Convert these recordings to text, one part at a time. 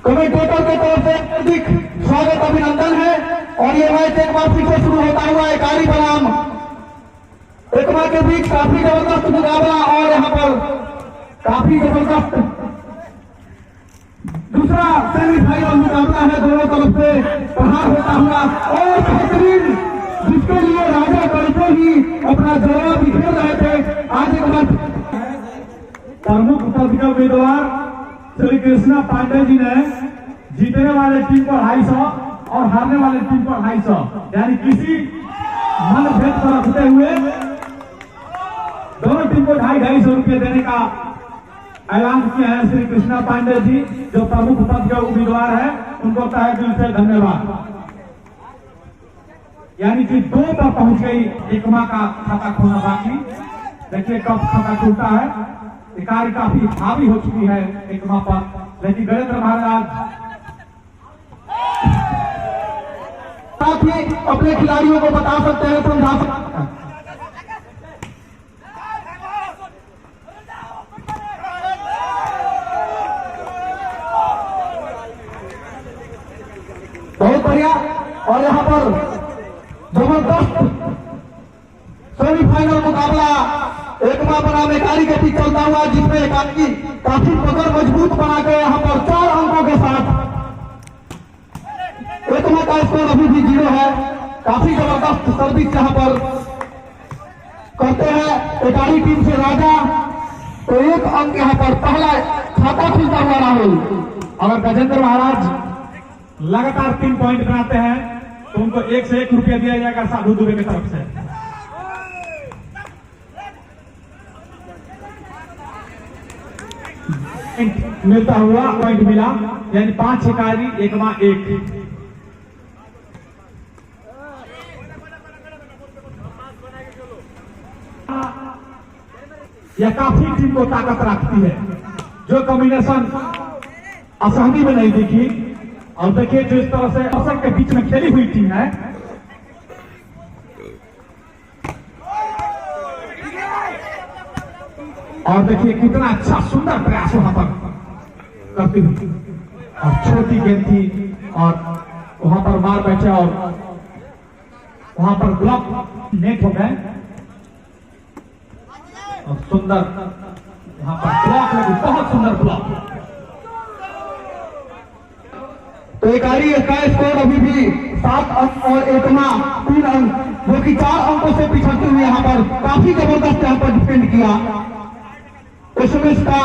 Commentator की तरफ से हार्दिक स्वागत अभिनंदन है। और ये मैच एक बार फिर से शुरू होता हुआ एकारी बनाम एकमा के बीच काफी जबरदस्त मुकाबला और यहाँ पर काफी जबरदस्त दूसरा सेमीफाइनल मुकाबला है। दोनों तरफ से प्रहार होता हुआ और बेहतरीन जिसके लिए राजा करके ही अपना जवाब बिखेर रहे थे। आज एक बार प्रमुख पद के उम्मीदवार श्री कृष्णा पांडे जी ने जीतने वाले टीम को 250 और हारने वाले टीम को 250 यानी किसी मनभेद को रखते हुए दोनों टीम को 250 रुपये देने का ऐलान किया है श्री कृष्णा पांडे जी, जो प्रमुख पद के उम्मीदवार है। उनको तहे दिल से धन्यवाद। यानी कि 2 पर पहुंच गई एकमा का खाता खोलना बाकी। देखिए कब खाता खुलता है। एकारी काफी हावी हो चुकी है एकमा पर, लेकिन गणेंद्र महाराज साथ ही अपने खिलाड़ियों को बता सकते हैं, समझा सकते हैं। बहुत बढ़िया। और यहाँ पर जबरदस्त सेमीफाइनल मुकाबला एकमा बनाम एकारी के बीच चलता हुआ, जिसमें एकारी काफी पकड़ मजबूत बना के यहाँ पर 4 अंकों के साथ एकमा का स्कोर अभी भी 0 है। काफी जबरदस्त सर्विस यहाँ पर करते हैं एकारी टीम से राजा। तो 1 अंक यहाँ पर पहला खाता खुलता हुआ राहुल। अगर गजेंद्र महाराज लगातार 3 पॉइंट बनाते हैं तो उनको 1 से 1 रुपया दिया जाएगा साधु दुबे की तरफ से। मिलता हुआ पॉइंट मिला, यानी 5 एकारी एकमा 1। यह काफी टीम को ताकत रखती है, जो कॉम्बिनेशन असहनी में नहीं दिखी। और देखिए जो इस तरह से अवसर के बीच में खेली हुई टीम है, और देखिए कितना अच्छा सुंदर प्रयास वहां पर करती हुई। और छोटी गेंद थी और वहां पर मार बैठे और वहां पर ब्लॉक नेट हो गए। और सुंदर वहां पर ब्लॉक लगी, बहुत सुंदर ब्लॉक। तो एकारी का स्कोर अभी भी 7 अंक और एकमा 3 अंक, जो कि 4 अंकों से पिछड़ते हुए यहाँ पर काफी जबरदस्त यहाँ पर डिफेंड किया। एसएमएस का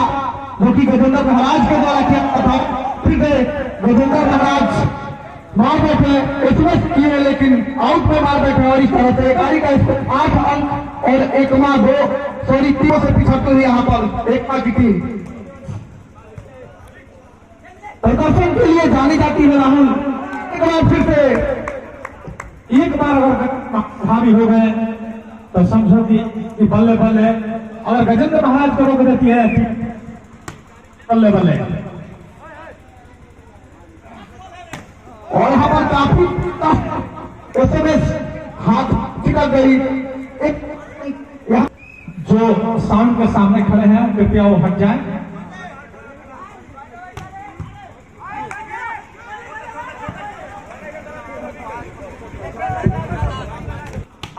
जो कि गजेंद्र महाराज के द्वारा किया था, फिर से गजेंद्र महाराज मार बैठे, एसएमएस किए लेकिन आउट में मार बैठे। और इस तरह से एकारी का स्कोर 8 अंक और एकमा 3 से पिछड़ते हुए यहाँ पर एकमा की टीम प्रदर्शन के लिए जानी जाती है। राहुल एक बार फिर से एक बार अगर हावी हो गए तो समझो कि बल्ले बल्ले। अगर गजेंद्र महाराज को रोक देती है बल्ले बल्ले। और यहाँ पर काफी एसएमएस हाथ चिकन गई। जो साउंड के सामने खड़े हैं कृपया वो हट जाए।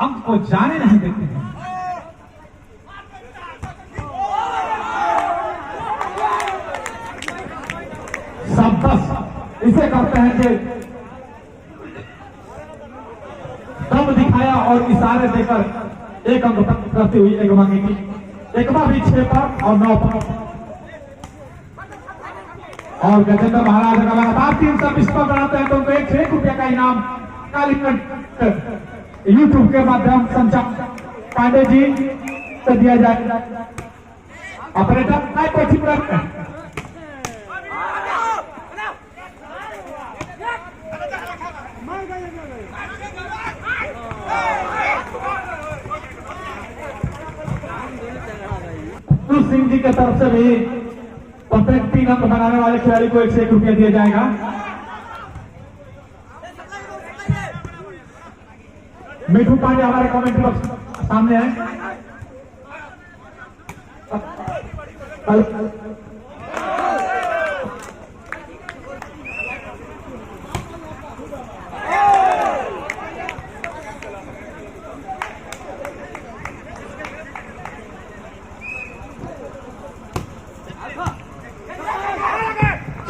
अंक को जाने नहीं देते हैं। सब 10 इसे कहते हैं कि दम दिखाया और इशारे देकर 1 अंक तक करती हुई एकमा की टीम। एकमा भी 6 पर और 9 पर। और गजेंद्र महाराज अगर लगातार 3 सर्विस पर बनाते हैं तो उनको 1 से 1 रुपया का इनाम यूट्यूब के माध्यम संचालक पांडे जी को दिया जाएगा। ऑपरेटर को ठीक रखते हैं। सिंह जी की तरफ से भी प्रत्येक 3 अंक बनाने वाले खिलाड़ी को 1 से 1 रुपया दिया जाएगा। मिठू पांडे हमारे कमेंट्री बॉक्स सामने है।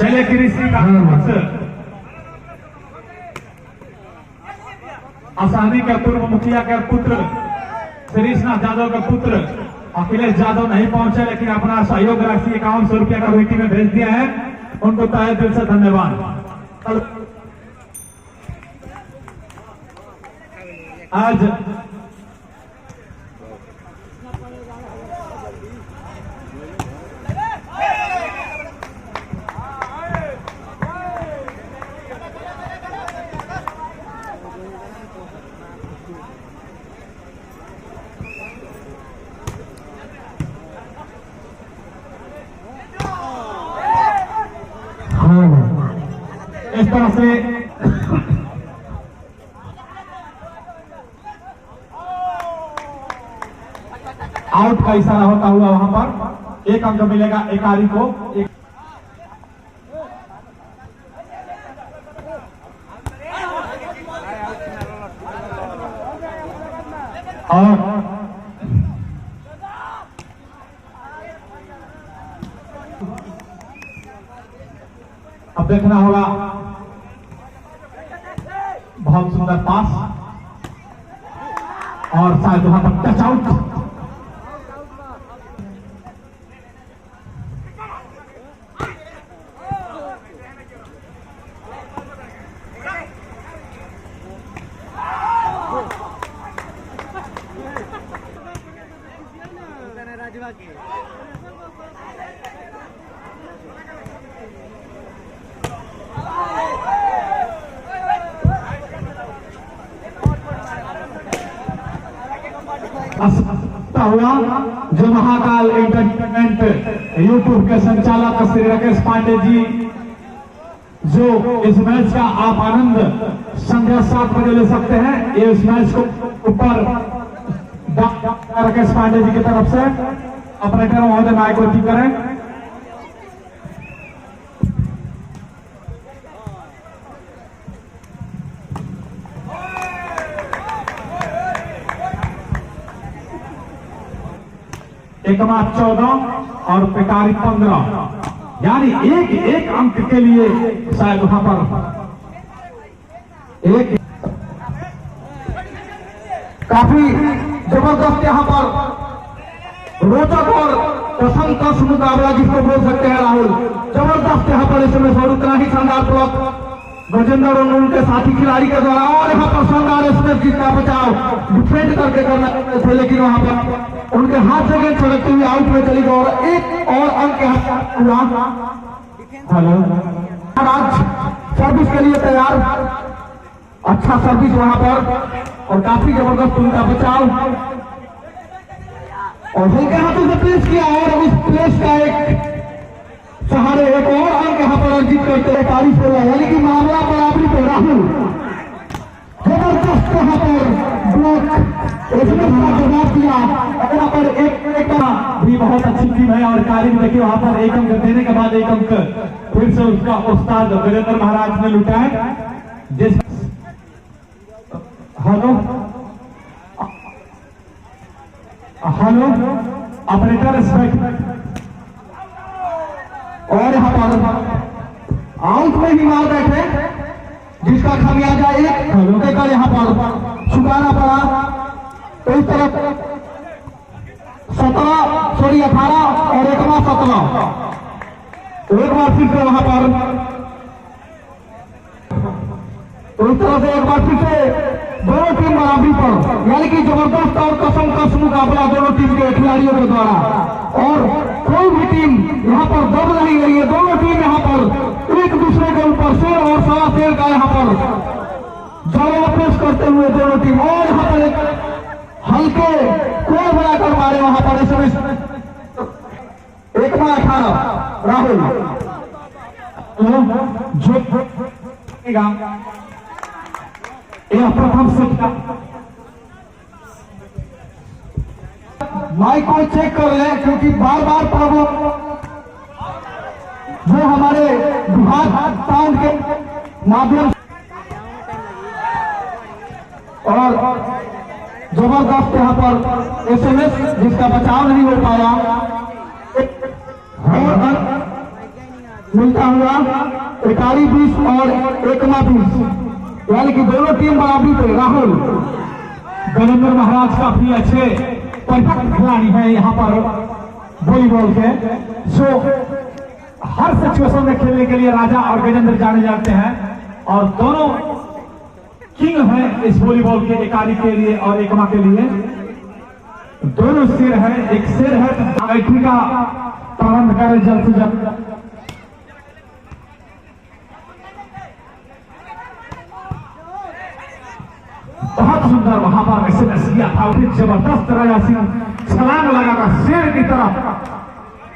चले कृषि का आसानी के पूर्व मुखिया के पुत्र श्रीनाथ यादव के पुत्र अखिलेश यादव नहीं पहुंचे, लेकिन अपना सहयोग राशि 5100 रुपया का बेटी में भेज दिया है। उनको तहे दिल से धन्यवाद। आज इस तरह से आउट का इशारा होता हुआ वहां पर 1 अंक मिलेगा एकारी को। और अब देखना होगा, बहुत सुंदर पास और शायद वहां पर टच आउट। हुआ जो महाकाल एंटरटेनमेंट यूट्यूब के संचालक श्री राकेश पांडे जी, जो इस मैच का आप आनंद संध्या 7 बजे ले सकते हैं। ये इस मैच को ऊपर राकेश पांडे जी की तरफ से ऑपरेटर महोदय माइक को ठीक करें। एकमा 14 और पेकारी 15, यानी एक अंक के लिए शायद वहां पर एक काफी जबरदस्त यहाँ पर रोचक और कसम मुकाबला जिसको बोल सकते हैं राहुल, जबरदस्त यहाँ पर इस समय और उतना ही शानदार ब्लॉक गजेंद्र और उनके साथी खिलाड़ी के द्वारा, और यहाँ पर शानदार स्पेस जिसका बचाव डिफेंड करके करना थे, लेकिन वहां पर उनके हाथ से गेंद छड़कते हुए आउट में चली गई और एक और अंक हुआ। हेलो, सर्विस के लिए तैयार, अच्छा सर्विस वहां पर और काफी जबरदस्त उनका बचाव और हल्के हाथों से प्लेस किया और उस प्लेस का एक सहारे एक और अंक यहाँ पर अर्जित करते हैं 41-16, यानी कि मामला बराबरी पे। राहुल जबरदस्त यहाँ पर ब्लॉक जवाब दिया, यहाँ पर एक भी बहुत अच्छी टीम है और कारिम देखिए वहां पर 1 अंक देने के बाद 1 अंक फिर से उसका उस्ताद वीरेंद्र महाराज ने लुटाया। जिस हेलो ऑपरेटर और यहाँ पर आउट में ही मार बैठे, जिसका खामियाजा एक देकर यहाँ पर चुकाना पड़ा। तो इस तरफ 18 और एकमा 17, तो एक बार फिर से वहां पर, तो इस तरह से एक बार फिर से दोनों टीम बराबरी पर, यानी कि जबरदस्त और कसम मुकाबला दोनों टीम के खिलाड़ियों के द्वारा, और कोई भी टीम यहाँ पर दब नहीं रही है। दोनों टीम यहाँ पर एक दूसरे के ऊपर शेर और सवा शेर का यहाँ पर जवाब पेश करते हुए दोनों टीम, और यहाँ पर एक हल्के कोई बनाकर मारे वहां पर इस 1-18 राहुल जो यह प्रथम सेट माइक को चेक कर ले, क्योंकि बार बार प्रॉब्लम जो हमारे विभाग साउंड के माध्यम और जबरदस्त यहाँ पर SMS जिसका बचाव नहीं हो पाया, मिलता हुआ एकारी 20 और एकमा 20, यानी कि दोनों टीम बराबरी पे। राहुल गजेंद्र महाराज काफी अच्छे परफेक्ट खिलाड़ी हैं यहाँ पर वॉलीबॉल के। सो हर सिचुएशन में खेलने के लिए राजा और गजेंद्र जाने जाते हैं और दोनों किंग हैं इस वॉलीबॉल के, एकारी के लिए और एकमा के लिए। दोनों शेर हैं, एक शेर है बैठने का प्रारंभ करें जल्द से जल्द। बहुत सुंदर वहां पर एसएमएस किया था, फिर जबरदस्त राजा सिंह छलांग लगाकर शेर की तरफ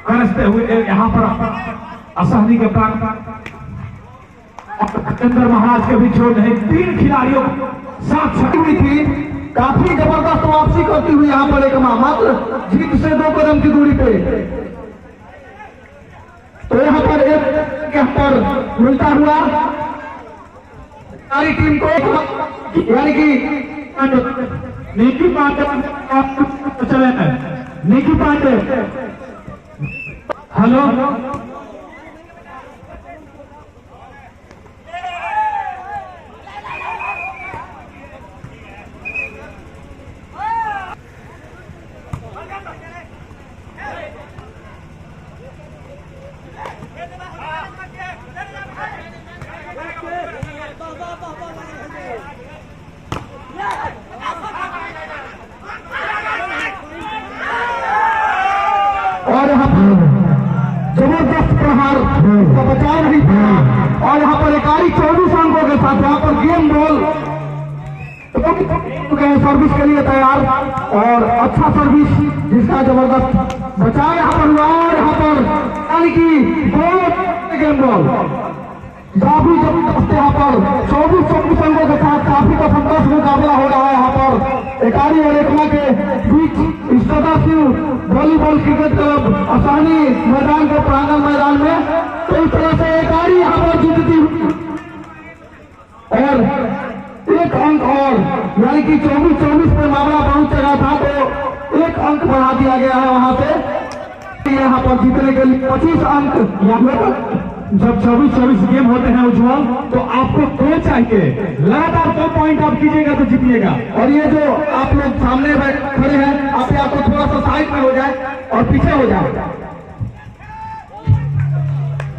गरजते हुए यहाँ पर असहनी के प्रांत गजेंद्र महाराज के भी छोड़ नहीं। 3 खिलाड़ियों साथ छटी हुई थी, काफी जबरदस्त वापसी करती हुई यहाँ पर एकमा, मात्र जीत से 2 कदम की दूरी पे। तो यहाँ पर एक यहाँ पर मिलता हुआ सारी टीम को, यानी कि निकी पांडे चले हैं। निकी पांडे, हेलो और यहाँ पर जबरदस्त प्रहार का बचाव नहीं था। और यहाँ पर एकारी 24 अंकों के साथ यहाँ पर गेम बॉल सर्विस के लिए तैयार, और अच्छा सर्विस जिसका जबरदस्त बचाव यहाँ पर हुआ। और यहाँ पर यानी कि गेम बॉल काफी जबरदस्त यहाँ पर 24 अंकों के साथ काफी जबरदस्त मुकाबला हो रहा है यहाँ पर एकारी और एकमा के बीच। सदाशिव वॉलीबॉल क्रिकेट क्लब आसानी मैदान के प्रांगण मैदान में। तो इस तरह से एकारी यहाँ पर जीतती और 1 अंक और, यानी कि 24-24 पे मामला पहुंच चला था, तो 1 अंक बढ़ा दिया गया है वहां से यहाँ पर जीतने के लिए 25 अंक। जब 24-24 गेम होते हैं उज्जवल, तो आपको 2 चाहिए, लगातार 2 पॉइंट आप कीजिएगा तो जीतिएगा। और ये जो आप लोग सामने खड़े हैं, आप आपको थोड़ा सा साइड में हो जाए और पीछे हो जाए।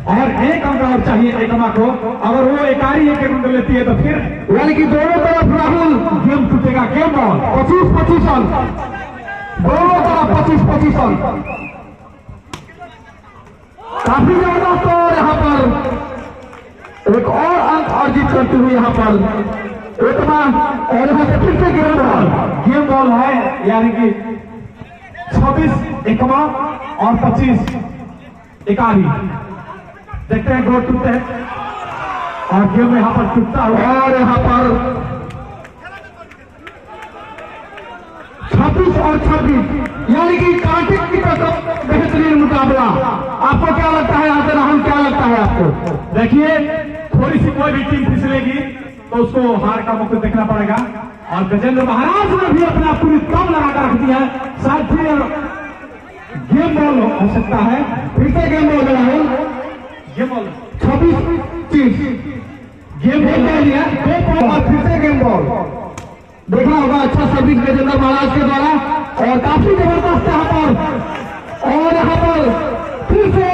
और 1 अंक और चाहिए एकमा को, अगर वो एकारी 1 अंक लेती है तो फिर यानी कि दोनों तरफ राहुल गेम टूटेगा। गेम बॉल 25-25 अंक, दोनों तरफ 25-25 अंक, काफी जबरदस्त। और यहाँ पर एक और अंक अर्जित करती हुई यहाँ पर एकमा, और यहाँ से फिर से गेम बॉल है, यानी कि 26 एकमा और 25 एकारी। देखते हैं गोल टूटते हैं और गेम यहाँ पर टूटता हुआ। और यहाँ पर 26 और 26, यानी कि कांटे की तरफ बेहतरीन मुकाबला। आपको क्या लगता है यहाँ से राहुल, क्या लगता है आपको? देखिए, थोड़ी सी कोई भी टीम फिसलेगी तो उसको हार का मौका देखना पड़ेगा। और गजेंद्र महाराज ने भी अपना पूरी दम लगाकर रख दिया है, शायद फिर गेम बॉल हो सकता है। फिर से game ball Rahul, game ball 26-30 game ball लिया, और फिर से गेम बॉल देखना होगा। अच्छा सर्विस गजेंद्र महाराज के द्वारा, और काफी जबरदस्त यहाँ पर। और यहाँ पर फिर से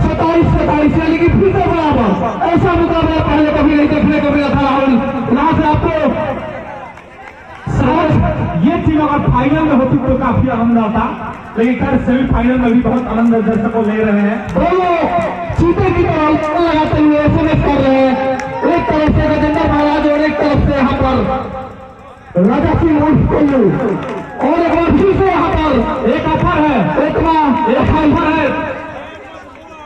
27-27, यानी कि फिर से बराबर। ऐसा मुकाबला पहले कभी नहीं देखने को मिला था राहुल। यहाँ से आपको ये टीम अगर फाइनल में होती तो काफी आनंद आता, लेकिन खैर सेमीफाइनल में भी बहुत आनंद दर्शकों ले रहे हैं। दोनों चीते की तरह लगाते हुए एसएमएस कर रहे हैं, एक तरफ से गजेंद्र महाराज और एक तरफ से यहाँ पर राजा सिंह उर्फ कोल्लू। और एक बार फिर से यहाँ पर एक ऑफर है, एक ऑफर है।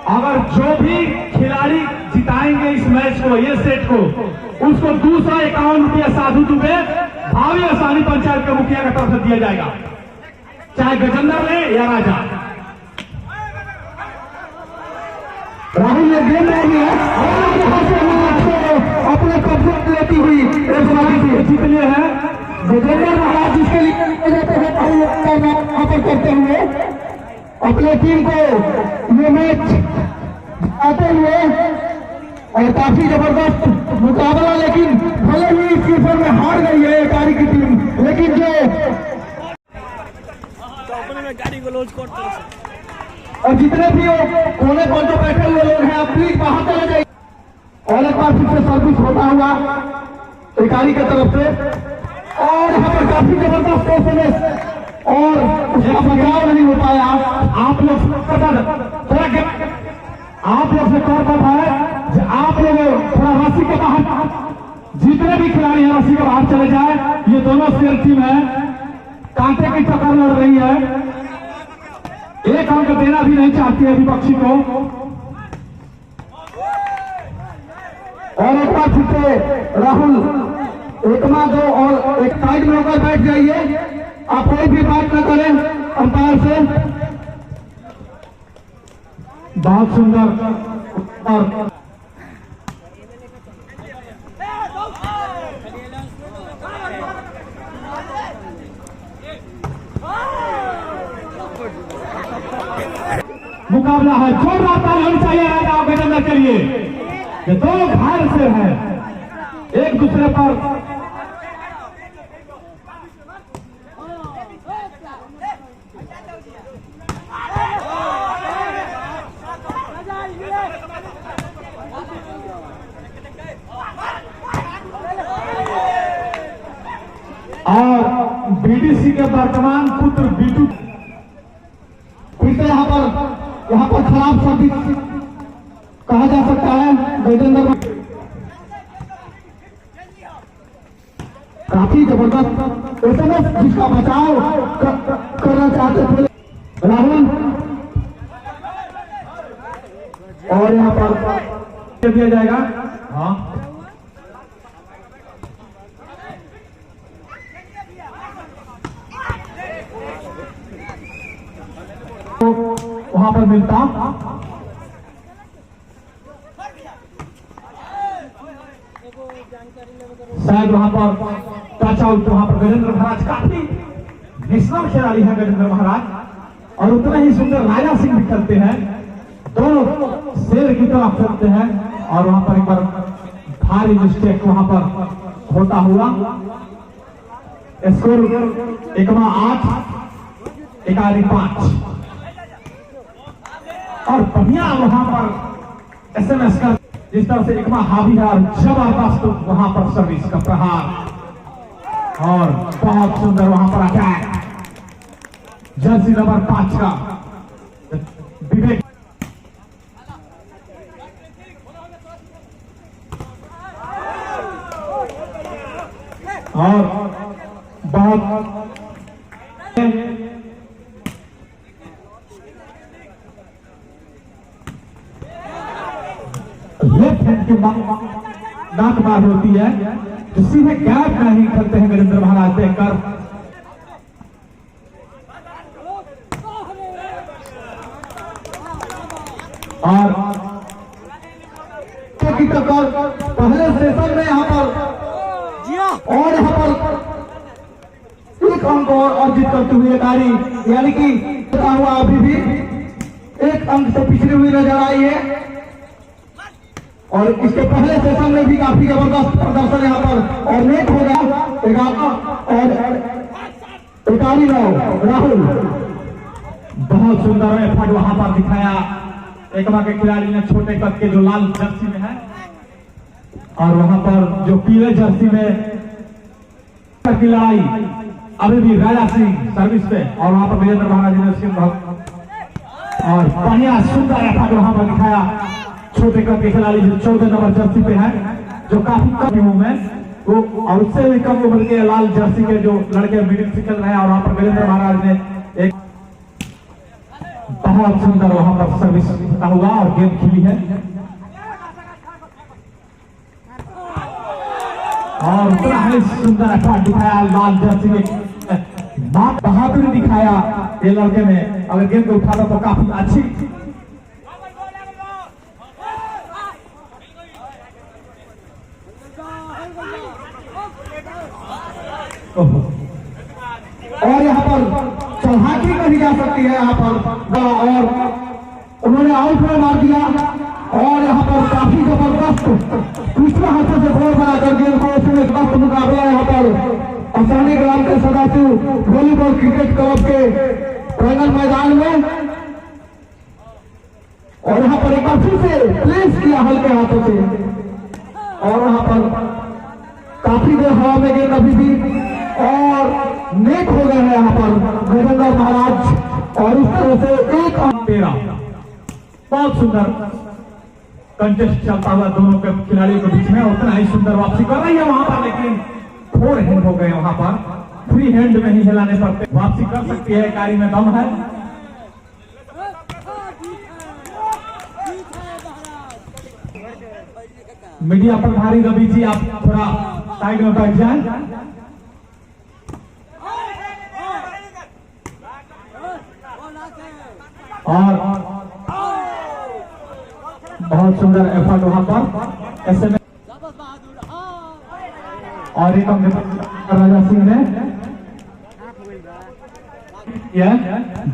अगर जो भी खिलाड़ी जिताएंगे इस मैच को, ये सेट को, उसको दूसरा 51 रुपया साधु दुबे भावी आसानी पंचायत के मुखिया की तरफ से दिया जाएगा, चाहे गजेंद्र ले या राजा। राहुल ने गेम ले लिया अपने कब्जे लेती हुई जीत लिए हैं गजेंद्र महाराज, जिसके लिए जाते हैं करते हुए अपने टीम को ये मैच आते हुए और काफी जबरदस्त मुकाबला, लेकिन भले ही इस कीपर में हार गई है एकारी की टीम, लेकिन जो और जितने भी कोने पर जो बैठे हुए लोग हैं, आप प्लीज बाहर चले जाइए। और एक बार फिर से सर्विस होता हुआ एकारी की तरफ से, और यहाँ पर काफी जबरदस्त एसएमएस और उसका बचाव नहीं हो पाया। आप लोग थोड़ा आप लोग से कौन बात है, आप लोग थोड़ा रस्सी के बाहर, जितने भी खिलाड़ी हैं रस्सी के बाहर चले जाए। ये दोनों शेर टीम है, कांटे की टक्कर लड़ रही है, एक अंक देना भी नहीं चाहती है विपक्षी को। और एक बार फिर से राहुल एकमा दो और एक साइड में होकर बैठ जाइए, आप कोई भी बात न करें अंपायर से। बहुत सुंदर और मुकाबला है, जोरदार ताली होनी चाहिए राजा गजेंद्र के लिए। ये दोनों घायल से है एक दूसरे पर। और बीडीसी के वर्तमान पुत्र बीटू फिर से यहाँ पर खराब सर्विस कहा जा सकता है। गजेंद्र काफी जबरदस्त एसएमएस जिसका बचाव करना चाहते थे राहुल, और यहाँ पर दिया जाएगा। हाँ, वहां पर मिलता शायद वहां पर टच आउट। वहां पर गजेंद्र महाराज काफी निष्णात खिलाड़ी हैं गजेंद्र महाराज, और उतना ही सुंदर राजा सिंह भी खेलते हैं, दोनों शेर की तरफ खेलते हैं। और वहां पर एक बार भारी मिस्टेक वहां पर होता हुआ, स्कोर 1-8 एकारी 5। और बढ़िया वहां पर एसएमएस का जिस तरह से एकमा हावी है, जबरदस्त वहां पर सर्विस का प्रहार, और बहुत सुंदर वहां पर अटैक जर्सी नंबर 5 का विवेक। और बहुत लेफ्ट हैंड की नाक मार होती है, जो सीधे गैप में ही खेलते हैं गजेंद्र महाराज देखकर। और की टक्कर पहले सेशन में यहाँ पर, और यहाँ पर एक अंक और अर्जित करते हुए एकारी, यानी कि हुआ अभी भी एक अंक से पिछड़ी हुई नजर आई है। और इसके पहले सेशन में भी काफी जबरदस्त प्रदर्शन यहाँ पर, और नेट हो गया 11 और एकारी 9 राहुल। बहुत सुंदर एफर्ट वहां पर दिखाया एकमा के खिलाड़ी ने, छोटे कद के जो लाल जर्सी में है, और वहां पर जो पीले जर्सी में की लड़ाई अभी भी राजा सिंह सर्विस पे, और वहां पर गजेंद्र महाराज ने सिंह और बढ़िया सुंदर एफर्ट वहां पर दिखाया। छोटे कद के खिलाड़ी जो 14 नंबर जर्सी पे है, जो काफी कम उम्र में वो, और उससे भी कम उम्र के लाल जर्सी के जो लड़के मिडिल से खेल रहे हैं, और वहां पर गजेंद्र महाराज ने एक बहुत सुंदर वहां पर सर्विस हुआ और गेम खेली है। और बड़ा ही सुंदर एफर्ट दिखाया लाल जर्सी में, बहादुरी दिखाया ये लड़के ने। अगर गेम को उठाना तो काफी अच्छी। और यहाँ पर चौहाकी कही जा सकती है यहाँ पर, और उन्होंने आउट में मार दिया। और यहाँ पर काफी जबरदस्त दूसरे हाथों से गोल बनाकर गेंद को उसमें वक्त मुकाबला यहाँ पर आसानी ग्राम के सदाशिव वॉलीबॉल क्रिकेट क्लब के प्रांगण मैदान में, और यहाँ पर एक बार फिर से प्लेस किया हल्के हाथों से, और वहां पर काफी देर हवा में गेंद अभी भी और नेट हो गए हैं यहाँ पर गजेंद्र महाराज, और इस तरह से एक 13 बहुत सुंदर कंटेस्ट चलता हुआ दोनों के खिलाड़ियों के बीच में, उतना ही सुंदर वापसी कर रही है वहां पर, लेकिन 4 हैंड हो गए वहां पर, 3 हैंड में ही हिलाने पर वापसी कर सकती है, कारी में दम है। मीडिया प्रभारी रवि जी आप थोड़ा साइड में बैठ जाए। और बहुत सुंदर एफर्ट वहां पर ऐसे में, और एक राजा सिंह ने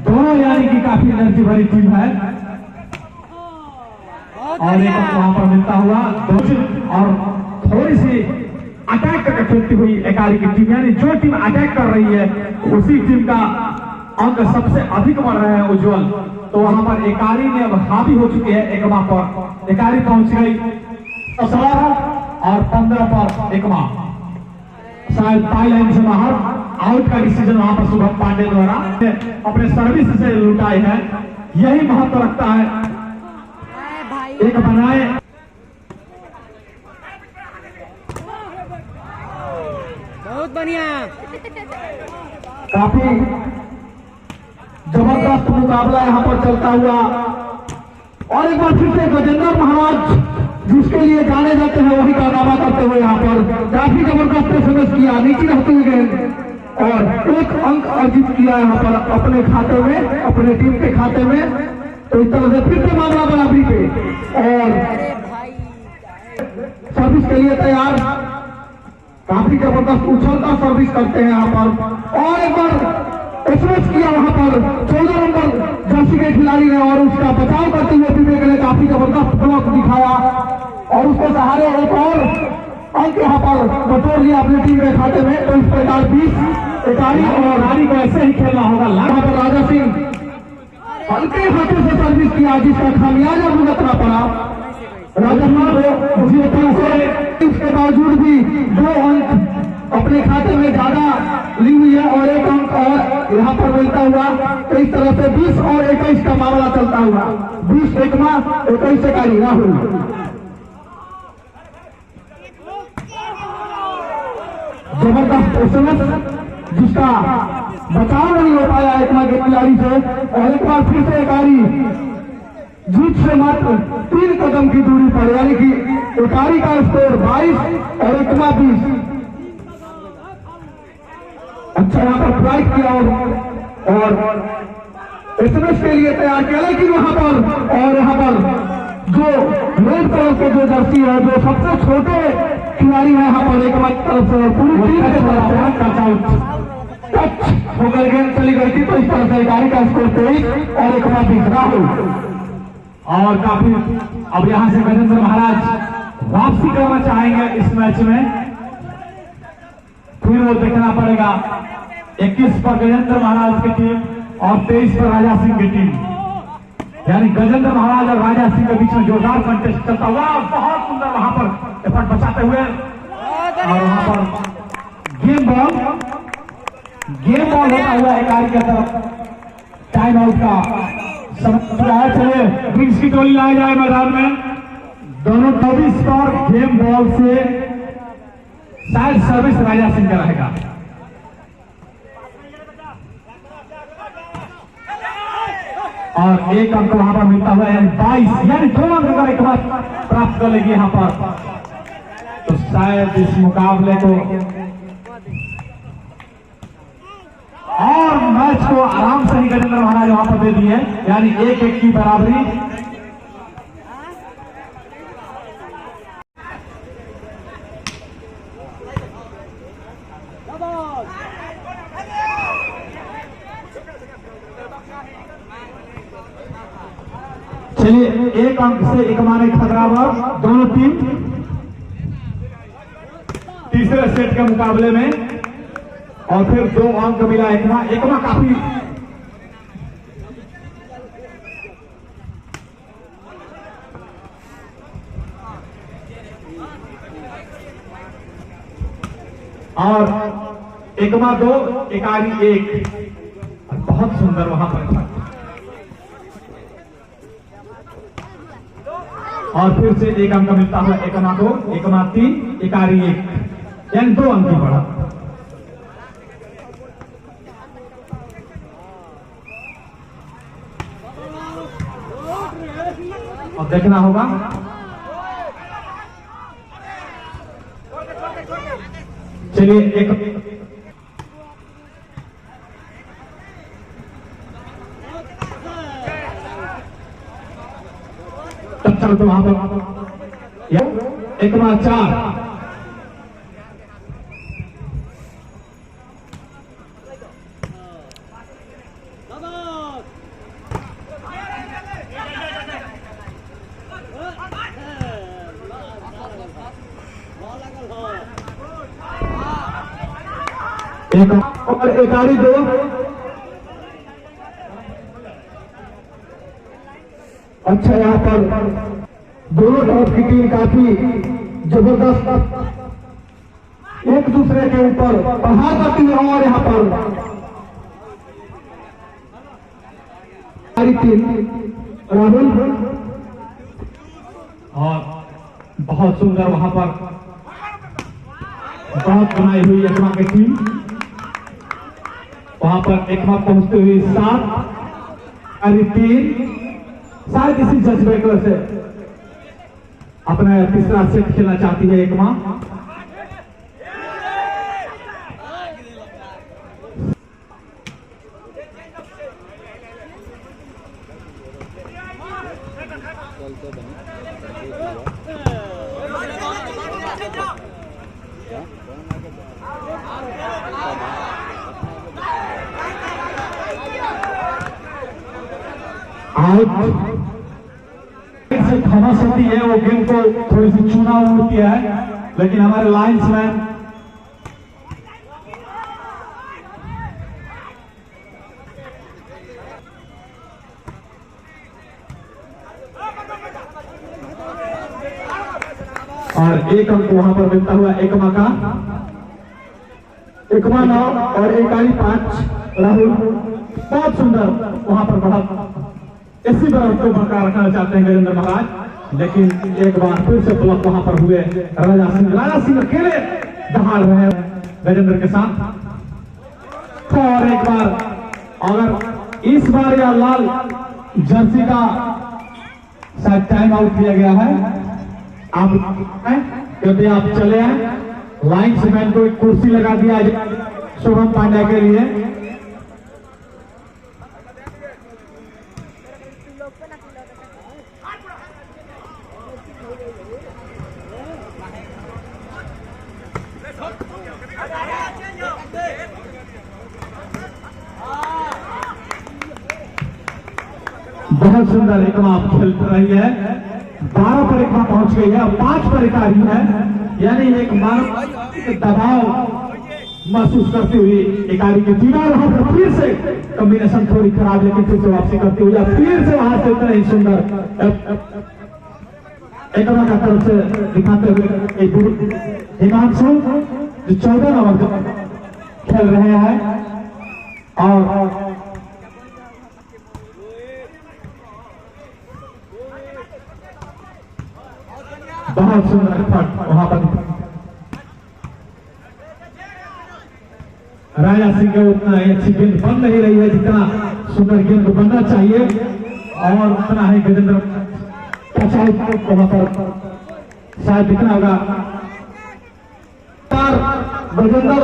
दोनों यानी कि काफी एनर्जी भरी टीम है, और एक वहां पर मिलता हुआ और थोड़ी सी अटैक करके खेलती हुई एकारी की टीम, यानी जो टीम अटैक कर रही है उसी टीम का अंक सबसे अधिक बढ़ रहे हैं उज्जवल। तो वहां पर एकारी ने अब हावी हो चुकी है एकमा पर, एकारी पहुंच गई 17 और 15 पर एकमा, शायद पाई लाइन से बाहर आउट का डिसीजन वहां पर शुभम पांडे द्वारा अपने सर्विस से लुटाई है, यही महत्व रखता है एक बनाए। बहुत बढ़िया, काफी जबरदस्त मुकाबला यहाँ पर चलता हुआ, और एक बार फिर से गजेंद्र महाराज जिसके लिए जाने जाते हैं वही कारनामा करते हुए यहाँ पर काफी जबरदस्त एसएमएस किया, नीचे रहते हुए गेंद, और एक अंक अर्जित किया यहाँ पर अपने खाते में, अपने टीम के खाते में। तो इस तरह से फिर से मामला बराबरी पे, और सर्विस के लिए तैयार, काफी जबरदस्त उछलता सर्विस करते हैं यहाँ पर, और एक बार एसएमएस किया वहां पर 14 नंबर जर्सी के खिलाड़ी ने, और उसका बचाव करते हुए विवेक ने काफी जबरदस्त ब्लॉक दिखाया, और उसके सहारे एक और अंक यहाँ पर बटोर लिया अपनी टीम के खाते में। तो इस प्रकार 20 एकारी और रानी को ऐसे ही खेलना होगा। यहाँ पर राजा सिंह हल्के हाथों से सर्विस किया जिसका खामियाजा भुगतना पड़ा राजस्थान से, इसके बावजूद भी 2 अंक अपने खाते में ज्यादा ली हुई है, और 1 अंक और यहाँ पर मिलता हुआ। तो इस तरह से 20 और 21 का मामला चलता हुआ, 20 एकमा 21 एकारी राहुल। जबरदस्त एसएमएस जिसका बचाव नहीं हो पाया एकमा के खिलाड़ी से, और एक बार फिर से एकारी जीत से मात्र 3 कदम की दूरी पर, यानी कि एकारी का स्कोर 22 और एकमा 20। अच्छा यहाँ पर फ्लाइट किया और एसएमएस के लिए तैयार किया, लेकिन वहां पर और यहाँ पर जो रेड कलर के जो जर्सी है, जो सबसे छोटे खिलाड़ी है यहाँ पर एकमा की तरफ से पूरी टीम के तरफ टच होकर गेंद चली गई थी। तो इस तरह से एकारी का स्कोर 23 और एकमा 20 राहुल। और काफी अब यहां से गजेंद्र महाराज वापसी करना चाहेंगे इस मैच में, फिर वो देखना पड़ेगा 21 पर गजेंद्र महाराज की टीम और 23 पर राजा सिंह की टीम, यानी गजेंद्र महाराज और राजा सिंह के बीच में जोरदार कंटेस्ट चलता हुआ। बहुत सुंदर वहां पर एफर्ट बचाते हुए, और वहां पर गेम बॉल होता हुआ एकारी की तरफ टाइम आउट का समय। चलिए विंग्स की टोली लाई जाए मैदान में, दोनों 24 पर गेम बॉल से शायद सर्विस राजा सिंह का रहेगा। और 1 अंक वहां पर मिलता हुआ, यानी 22, यानी 2 अंक अगर एक बार प्राप्त कर लेगी यहां पर, तो शायद इस मुकाबले को और मैच को आराम से ही गजेंद्र महाराज वहां पर दे दिए, यानी 1-1 की बराबरी। चलिए 1 अंक से एकमा ने खतरावर दोनों टीम तीसरे सेट के मुकाबले में, और फिर 2 अंक मिला एकमा काफी और एकमा 2 एकारी 1। बहुत सुंदर वहां पर था। और फिर से 1 अंक मिलता हुआ एकमा 2, एकमा 3, एकारी 1, यानी 2 अंक की बढ़ा। अब देखना होगा चलिए एक चल तो वहां पर एकमा 4, एक और एकारी 2। अच्छा, यहाँ पर दोनों तरफ की टीम काफी जबरदस्त एक दूसरे के ऊपर प्रहार करती है, और यहाँ पर हमारी टीम राहुल और बहुत सुंदर वहां पर बहुत बनाई हुई एकमा की टीम, वहां पर एकमा पहुंचते हुए 7 और 3 शायद इसी जज्बे को से अपना तीसरा सेट खेलना चाहती है एकमा। से थॉमस होती है, वो गेंद को थोड़ी सी चुना होती है, लेकिन हमारे लाइन्समैन और 1 अंक वहां पर मिलता हुआ एकमा का। एकमा 9 और एकारी 5 राहुल। बहुत सुंदर वहां पर बहुत इसी तरह को बरकरार रखना चाहते हैं गजेंद्र महाराज, लेकिन एक बार फिर से ब्लॉक वहां पर हुए। राजा सिंह अकेले दहाड़ रहे हैं गजेंद्र के साथ। और एक बार अगर इस बार यह लाल जर्सी का शायद टाइम आउट किया गया है, आप क्योंकि आप चले आए, लाइन्समैन को एक कुर्सी लगा दिया शुभम पांड्या के लिए। बहुत सुंदर एकमा खेल रही है। 12 पर एकमा पहुंच गई है और 5 पर एकारी है, यानी एक मानव दबाव महसूस करती हुई एकारी की दीवार वहां पर फिर से कॉम्बिनेशन थोड़ी खराब, लेकिन फिर से वापसी करती हुई फिर से वहां से इतना ही सुंदर एकमा का तरफ से दिखाते हुए हिमांशु जो 14 नंबर खेल रहे हैं। और बहुत सुंदर फट वहां पर राजा सिंह के उतना अच्छी गेंद बन नहीं रही है जितना सुंदर गेंद बनना चाहिए, और उतना ही गजेंद्र वहां पर शायद दिखना होगा। गजेंद्र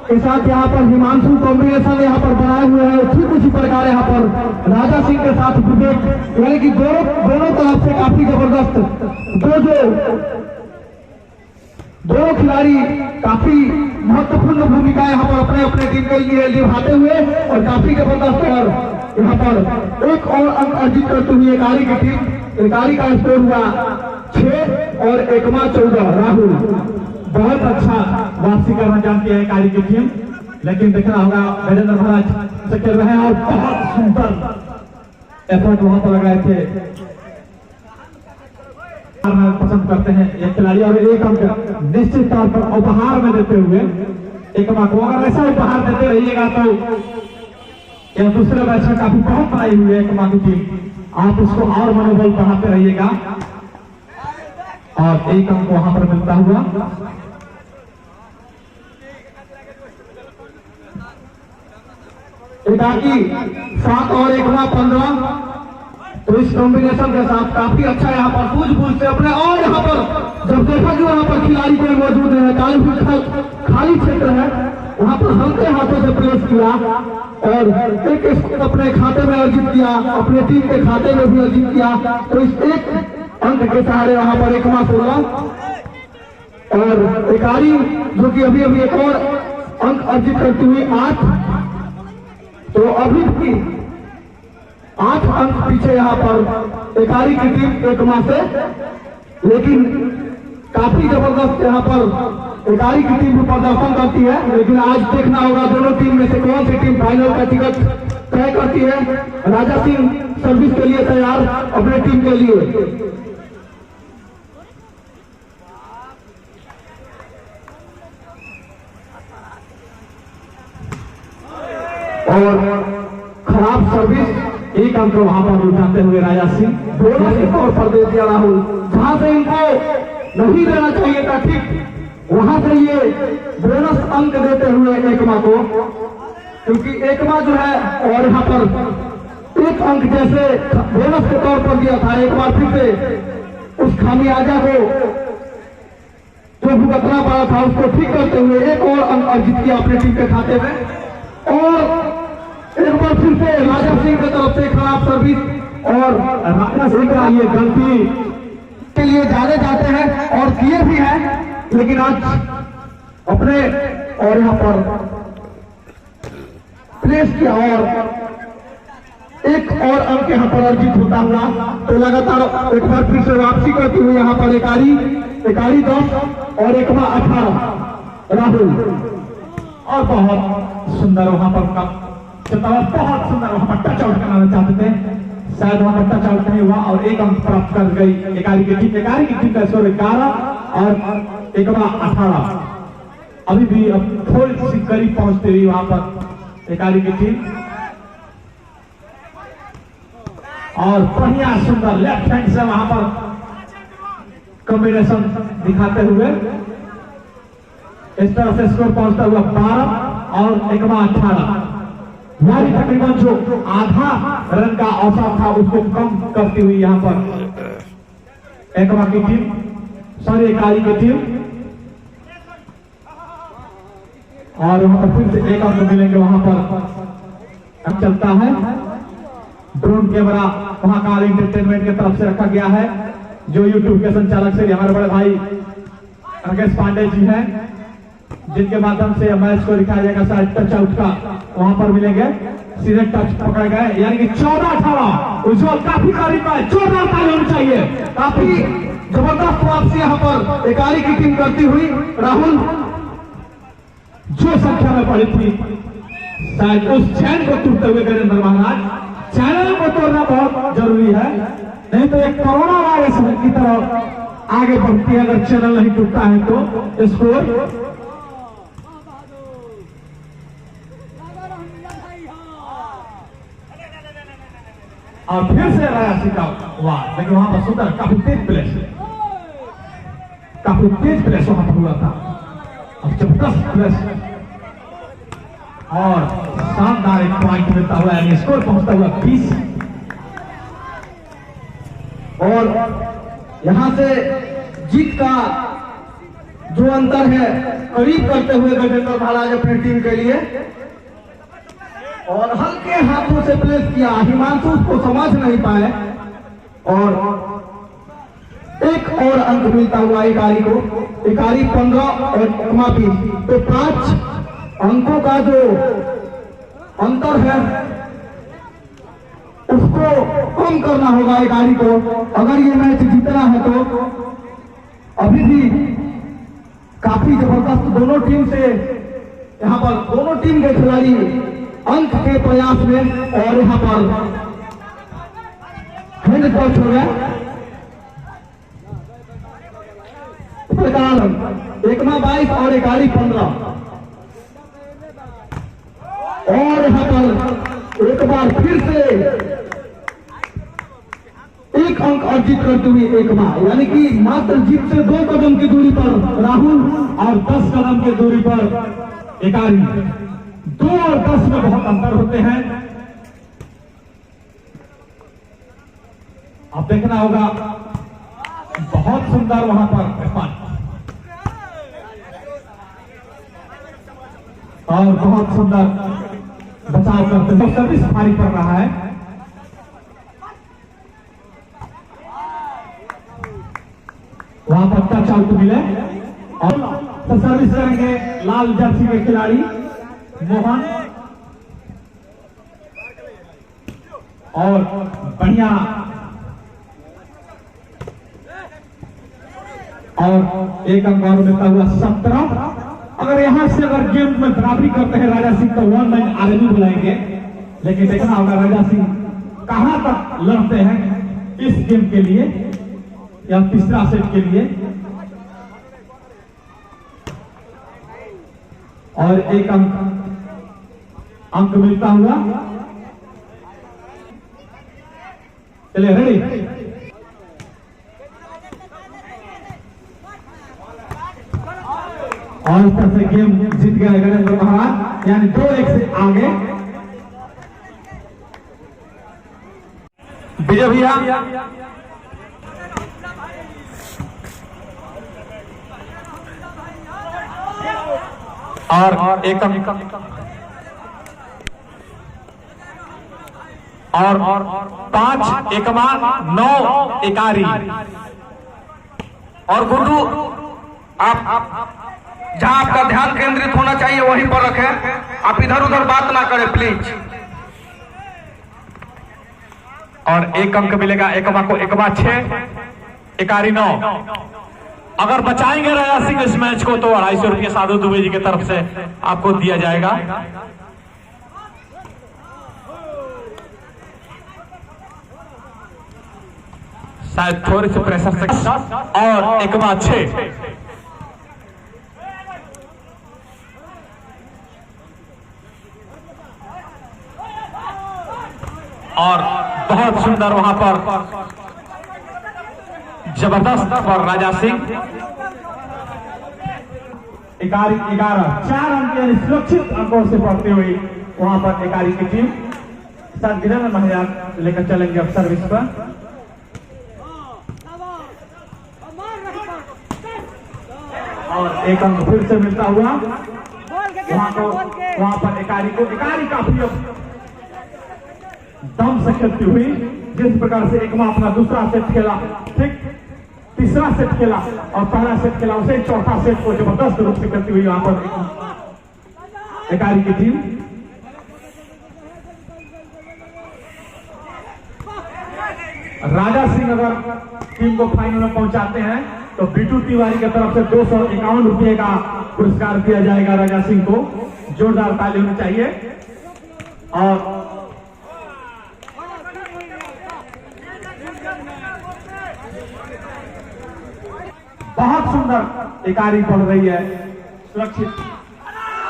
के साथ यहाँ पर हिमांशु कॉम्बिनेशन यहाँ पर बनाए हुए हैं, ठीक उसी प्रकार यहाँ पर राजा सिंह के साथ विवेक, यानी कि दोनों तरफ से काफी जबरदस्त दो खिलाड़ी काफी महत्वपूर्ण भूमिका यहाँ पर अपने अपने टीम के लिए निभाते हुए और काफी जबरदस्त और यहाँ पर एक और अंक अर्जित करते हुए एकारी की टीम। एकारी का स्कोर हुआ 6 और एकमा 14। राहुल बहुत अच्छा वापसी करना चाहती है एकारी की टीम, लेकिन देखना होगा गजेंद्र महाराज से खेल रहे हैं और बहुत सुंदर एफर्ट वहां पर लगाए थे। पसंद करते हैं ये खिलाड़ी और एक अंक निश्चित तौर पर उपहार में देते हुए एकमा को, अगर ऐसा उपहार देते रहिएगा तो यह दूसरे मैच में काफी बहुत बनाई हुई है एकमा की टीम, आप उसको और मनोबल बढ़ाते रहिएगा और एक अंक वहां पर मिलता हुआ। एकाकी 7 और एकमा 15। तो इस कॉम्बिनेशन के साथ काफी अच्छा यहाँ पर सूझबूझ से अपने, और यहाँ पर जब देखा जो यहाँ पर खिलाड़ी कोई मौजूद है, खाली क्षेत्र है, वहाँ पर हल्के हाथों से प्रेस किया और एक अपने खाते में अर्जित किया, अपने टीम के खाते में भी अर्जित किया। तो इस एक अंक के सहारे वहाँ पर एकमा 16 और एकारी जो कि अभी अभी एक और अंक अर्जित करती हुई 8। तो अभी भी 8 अंक पीछे यहाँ पर एकारी की टीम एकमा से, लेकिन काफी जबरदस्त यहाँ पर एकारी की टीम भी प्रदर्शन करती है। लेकिन आज देखना होगा दोनों टीम में से कौन सी टीम फाइनल का टिकट तय करती है। राजा सिंह सर्विस के लिए तैयार अपने टीम के लिए। और खराब सर्विस, एक अंक वहां पर उठाते हुए राजा सिंह बोनस के तौर पर दे दिया राहुल, जहां से इनको नहीं देना चाहिए था, ठीक वहां से ये बोनस अंक देते हुए एकमा को, क्योंकि एकमा जो है और यहाँ पर एक अंक जैसे बोनस के तौर पर दिया था, एक बार फिर से उस खामियाजा को जो भुगतना पड़ा था उसको ठीक करते हुए एक और अंक अर्जित किया अपने टीम के खाते में। और एक बार फिर से राजा सिंह की तरफ से खराब सर्विस, और राजा सिंह का ये गलती के लिए जाने जाते हैं और किए भी हैं, लेकिन आज अपने और यहाँ पर प्लेस किया और एक और अंक यहाँ पर अर्जित होता हुआ। तो लगातार एक बार फिर से वापसी करती हुई यहाँ पर एकारी 10 और एकमा 18। राहुल और बहुत सुंदर वहां पर बहुत सुंदर वहां पर टच आउट करना चाहते थे, शायद वहां पर टच आउट नहीं हुआ और एक अंक प्राप्त कर गई एकारी की टीम। एकारी की टीम का स्कोर 11 और एकमा 18। अभी भी अब थोड़ी सी करीब पहुंचते हुई वहां पर एकारी की टीम, और बढ़िया सुंदर लेफ्ट हैंड से वहां पर कॉम्बिनेशन दिखाते हुए इस तरह से स्कोर पहुंचता हुआ 12 और एकमा 18। यानी तकरीबन जो आधा रन का औसत था उसको कम करती हुई यहाँ पर एकमा की टीम, सॉरी एकारी की टीम। और वहां पर फिर से एक अंक मिलेंगे वहां पर। अब चलता है ड्रोन कैमरा वहां का एंटरटेनमेंट की तरफ से रखा गया है, जो यूट्यूब के संचालक से हमारे बड़े भाई राकेश पांडे जी हैं, जिनके माध्यम से मैच को दिखाया जाएगा। शायद टच आउट का वहां पर मिलेंगे, सीधे टच पकड़े गए, यानी कि 14-18 उज्जवल काफी करीब है, 14 ताली होनी चाहिए। काफी जबरदस्त वापसी यहाँ पर एकारी की टीम करती हुई। राहुल जो संख्या में पड़ी थी, शायद उस चैन को तोड़ते हुए गजेंद्र महाराज, चैनल को तोड़ना बहुत जरूरी है, नहीं तो एक कोरोना वायरस की तरह आगे बढ़ती है। अगर चैनल नहीं टूटता है तो स्कोर और फिर से राजा सिंह का वाह, लेकिन वहां पर सुंदर काफी तेज प्लेस वहां पर हुआ था और जबरदस्त प्लेस और शानदार एक पॉइंट मिलता हुआ, यानी स्कोर पहुंचता हुआ 20। और यहां से जीत का जो अंतर है करीब करते हुए गजेंद्र महाराज अपनी टीम के लिए, और हल्के हाथों से प्लेस किया। हिमांशु उसको समझ नहीं पाए और एक और अंक मिलता हुआ एकारी को। एकारी 15 और एकमा 20। तो 5 अंकों का जो अंतर है उसको कम करना होगा एकारी को। अगर ये मैच जीतना है तो अभी भी काफी जबरदस्त दोनों टीम से, यहाँ पर दोनों टीम के खिलाड़ी अंक के प्रयास में, और यहाँ पर हैंड टच हो गया। इस प्रकार एकमा 22 और एकारी 15, और यहाँ पर एक बार फिर से एक अंक अर्जित करते हुए एकमा, यानी कि मात्र जीत से 2 कदम की दूरी पर राहुल और 10 कदम की दूरी पर एकारी। 2 और 10 में बहुत अंतर होते हैं। अब देखना होगा, बहुत सुंदर वहां पर और बहुत सुंदर बचाव करते हुए सर्विस फारी कर रहा है। वहां पर टच आउट मिले और तो सर्विस करेंगे लाल जर्सी के खिलाड़ी मोहन, और बढ़िया और एक अंक और मिलता हुआ 17। अगर यहां से अगर गेम में बराबरी करते हैं राजा सिंह तो 1 लाइन आगे बुलाएंगे, लेकिन देखना होगा राजा सिंह कहां तक लड़ते हैं इस गेम के लिए या तीसरा सेट के लिए। और एक अंक मिलता हुआ। चलिए रेडी, और इस तरह से गेम जीत गए गणेंद्र महाराज, यानी 2-1 से आगे। विजय भैया और एक और 5 एकमा 9 एकारी। और गुड्डू आप जहां आपका ध्यान केंद्रित होना चाहिए वहीं पर रखें, आप इधर उधर बात ना करें प्लीज। और एक अंक मिलेगा एकमा को, एकमा 6 एकारी 9। अगर बचाएंगे राजा सिंह इस मैच को तो 250 रुपये साधु दुबे जी की तरफ से आपको दिया जाएगा। शायद थोड़ी सी प्रेशर से, और एकमा 6। और बहुत सुंदर वहां पर जबरदस्त पर राजा सिंह। एकारी 11, 4 अंक यानी सुरक्षित अंकों से पढ़ते हुए वहां पर एकारी की टीम साथ गिरन महाराज लेकर चलेंगे अब सर्विस पर। और एक अंक फिर से मिलता हुआ वहां पर एकारी को। एकारी काफी दम से खेलती हुई, जिस प्रकार से एकमा अपना दूसरा सेट खेला, ठीक तीसरा सेट खेला और पहला सेट खेला, उसे चौथा सेट को जबरदस्त रूप से करती हुई वहां पर एकारी की टीम। राजा सिंह अगर टीम को फाइनल में पहुंचाते हैं तो बीटू तिवारी की तरफ से 251 रुपये का पुरस्कार दिया जाएगा राजा सिंह को। जोरदार ताली होनी चाहिए। और बहुत सुंदर एकारी पड़ रही है, सुरक्षित,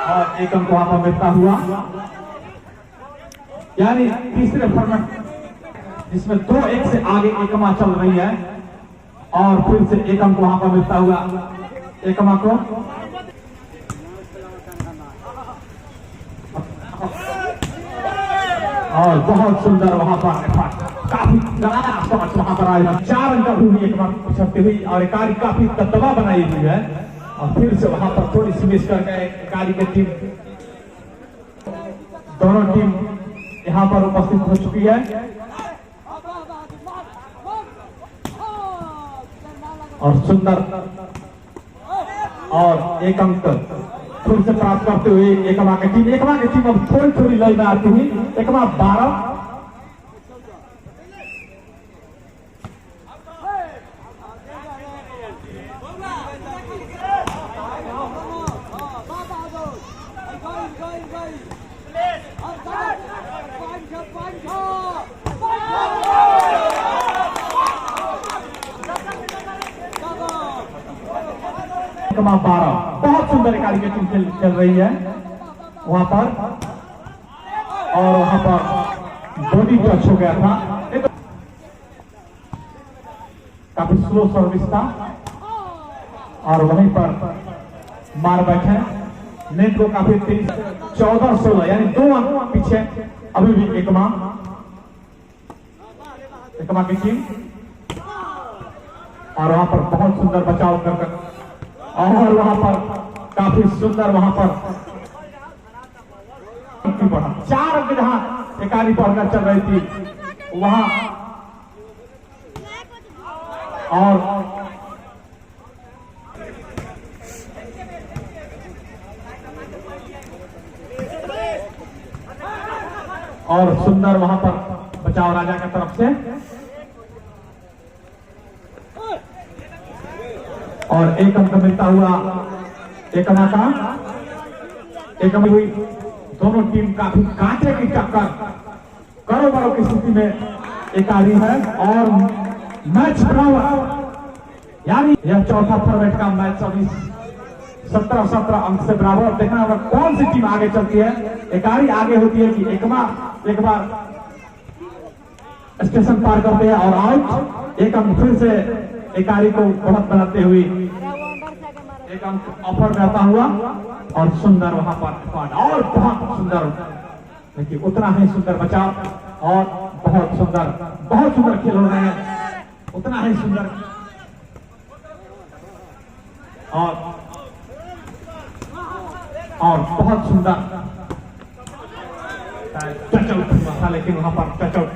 और एक अंक वहां पर मिलता हुआ, यानी तीसरे फॉर्मेट जिसमें 2-1 से आगे एकमा चल रही है। और फिर से एक अंक वहां पर मिलता हुआ एकमा को। और बहुत सुंदर वहां पर काफी वहां पर आए 4 अंक भूमि एकमा छपती हुई, और एकारी काफी दबदबा बनाई हुई है। और फिर से वहां पर थोड़ी सी मिस कर गए एकारी की टीम। दोनों टीम यहां पर उपस्थित हो चुकी है। और सुंदर और एक अंक फिर से प्राप्त करते हुए एकमा की टीम। एकमा की टीम अब थोड़ी थोड़ी लय में आती हुई। एकमा 12 एकमा 12 बहुत सुंदर एकारी की टीम खेल रही है वहां पर, और वहां पर बॉडी टच हो गया था, काफी स्लो सर्विस था और वहीं पर मार बैठे नेट को काफी तेज 14-16 यानी 2 अंक पीछे अभी भी एकमा की टीम, और वहां पर बहुत सुंदर बचाव कर और वहां पर काफी सुंदर वहां पर 4 अंक जहां एकारी बढ़कर चल रही थी वहां, और सुंदर वहां पर बचाव राजा की तरफ से, और एक अंक मिलता हुआ एकमा का, एकमा हुई दोनों टीम काफी कांटे की टक्कर करो बड़ों की स्थिति में एकारी है, और मैच बराबर, यानी यह चौथा फॉर्मेट का मैच अभी 17-17 अंक से बराबर। देखना होगा कौन सी टीम आगे चलती है, एकारी आगे होती है कि एकमा एक बार स्टेशन पार करते हैं और आउट, एक अंक फिर से एकारी को बहुत बनाते हुए एक अंक ऑफर रहता हुआ, और सुंदर वहां पर और बहुत सुंदर, लेकिन उतना ही सुंदर बचाव और बहुत सुंदर खेल हो रहे हैं, उतना ही सुंदर और बहुत सुंदर टचआउट हुआ था, लेकिन वहां पर टचआउट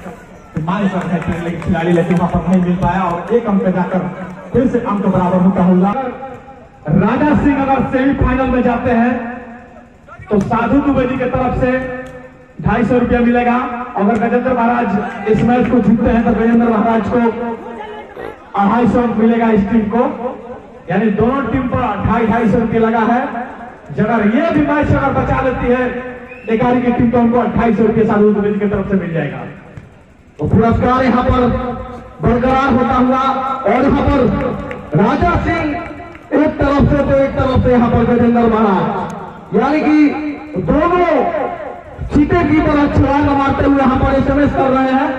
मांग कर रहे थे लेकिन खिलाड़ी, लेकिन वहां पर नहीं मिल पाया और एक अंक जाकर फिर से अंक बराबर होता हुआ। राजा सिंह अगर सेमीफाइनल में जाते हैं तो साधु दुबे जी की तरफ से 250 रुपया मिलेगा, अगर गजेंद्र महाराज इस मैच को जीतते हैं तो गजेंद्र महाराज को 250 मिलेगा इस टीम को, यानी दोनों टीम पर 250 रुपया लगा है। अगर ये भी मैच अगर बचा लेती है एकारी की टीम तो उनको 250 रुपया साधु दुबे जी की तरफ से मिल जाएगा। तो पुरस्कार यहाँ पर बरकरार होता हुआ, और यहाँ पर राजा सिंह एक तरफ से तो एक तरफ से यहाँ पर गजेंद्र महाराज, यानी कि दोनों चीते की तरह छलांग मारते हुए यहाँ पर एसएमएस कर रहे हैं,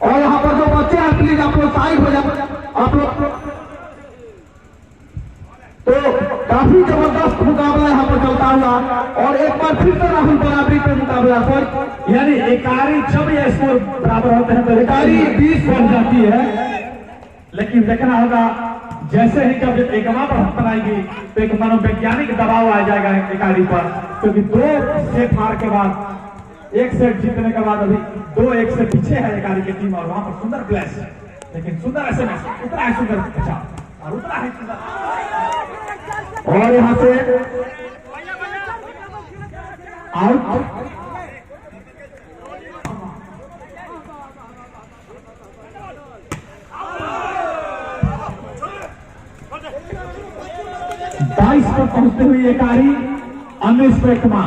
और यहाँ पर जो बच्चे हैं प्लीज आप लोग साइड हो जाए, आप लोग तो काफी जबरदस्त मुकाबला यहाँ पर चलता हुआ, और एक बार फिर से राहुल बराबरी पे मुकाबला पर, यानी एकारी जब ये स्कोर बराबर होते हैं तो एकारी 20 बन जाती है, लेकिन देखना होगा जैसे ही जब एकमा पर हाथ बनाएगी तो एक मनोवैज्ञानिक दबाव आ जाएगा एकारी पर, क्योंकि 2 सेट हार के बाद 1 सेट जीतने के बाद अभी 2-1 से पीछे है एकारी की टीम, और वहां पर सुंदर प्लेस, लेकिन सुंदर एसएमएस, उतना है सुंदर बचाव और उतना है सुंदर, और यहाँ से आउट। 22 पर पहुंचते हुए एकारी 19 पे एकमा,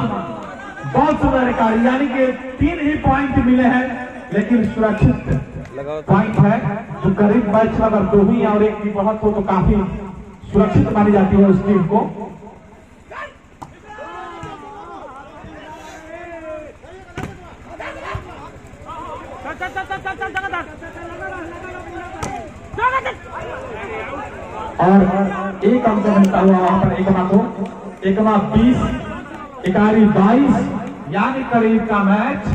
बहुत सुंदर एकारी, यानी कि 3 ही पॉइंट मिले हैं, लेकिन सुरक्षित पॉइंट है, जो करीब मैच अगर 2 ही और 1 की बढ़त हो तो काफी सुरक्षित मानी जाती है उस टीम को। और एक अंक मिलता हुआ वहां पर एकमा को, एकमा 20 एकारी 22, यानी करीब का मैच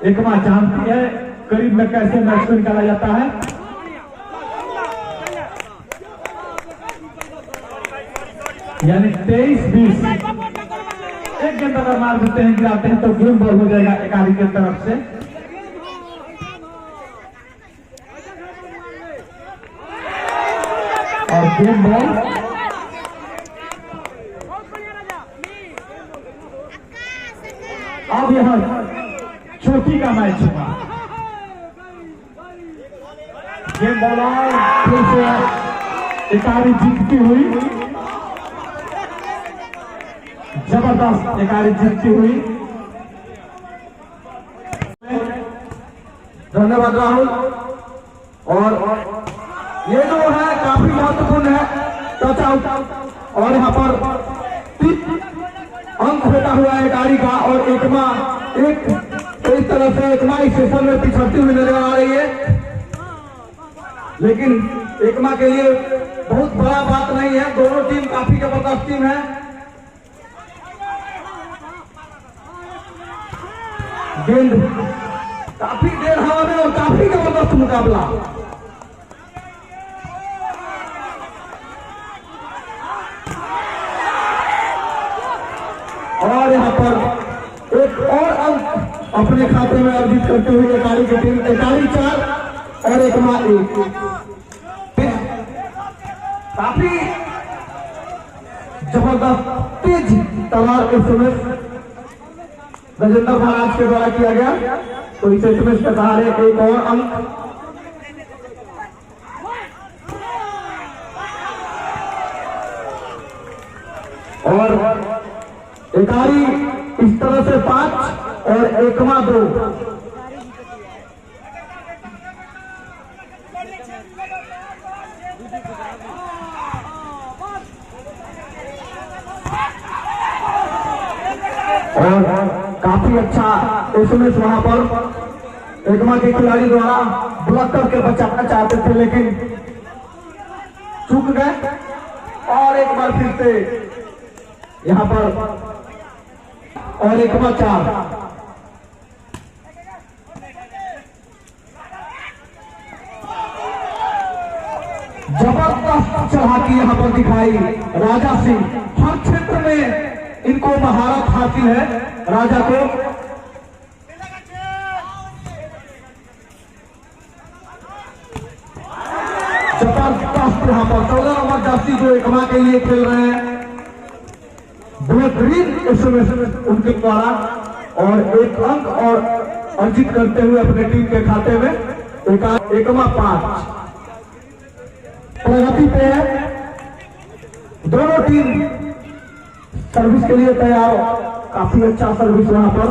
एकमा जानती है करीब में कैसे मैच को निकाला जाता है। यानी 23-20, एक गेंद अगर मार देते हैं गिराते हैं तो गेम बॉल हो जाएगा एकारी की तरफ से। और गेम बॉल अब यह चोटी का मैच हुआ, गेम बॉल फिर से एकारी जीतती हुई, जबरदस्त एकारी जीतती हुई। धन्यवाद राहुल। और ये जो है काफी महत्वपूर्ण है टच आउट। और यहाँ पर 3 अंक होता हुआ है गाड़ी का, और एकमा इस तरह से एकमा इस सेशन में पिछड़ती हुई नजर आ रही है, लेकिन एकमा के लिए बहुत बड़ा बात नहीं है। दोनों टीम काफी जबरदस्त टीम है। गेंद काफी देर हवा में और काफी जबरदस्त मुकाबला। और यहाँ पर एक और अंक अपने खाते में अर्जित करते हुए एकारी की टीम, एकारी 4 और एकमा 1। काफी जबरदस्त तेज तलवार एसएमएस गजेंद्र महाराज के द्वारा किया गया, तो इस एसएमएस के सहारे एक और अंक। और एकारी इस तरह से 5 और एकमा 2। और काफी अच्छा एसएमएस वहां पर एकमा के खिलाड़ी द्वारा ब्लॉक करके बचाना चाहते थे, लेकिन चूक गए। और एक बार फिर से यहाँ पर और एकमा 4। जबरदस्त चढ़ाती यहाँ पर दिखाई राजा सिंह। हर क्षेत्र में इनको महारत हासिल है राजा को। जबरदस्त यहाँ पर 14 नंबर जर्सी जो एकमा के लिए खेल रहे हैं, बेहतरीन एसएमएस उनके द्वारा, और 1 अंक और अर्जित करते हुए अपने टीम के खाते में। एकमा 5 प्रगति पे है। दोनों टीम सर्विस के लिए तैयार। काफी अच्छा सर्विस वहां पर,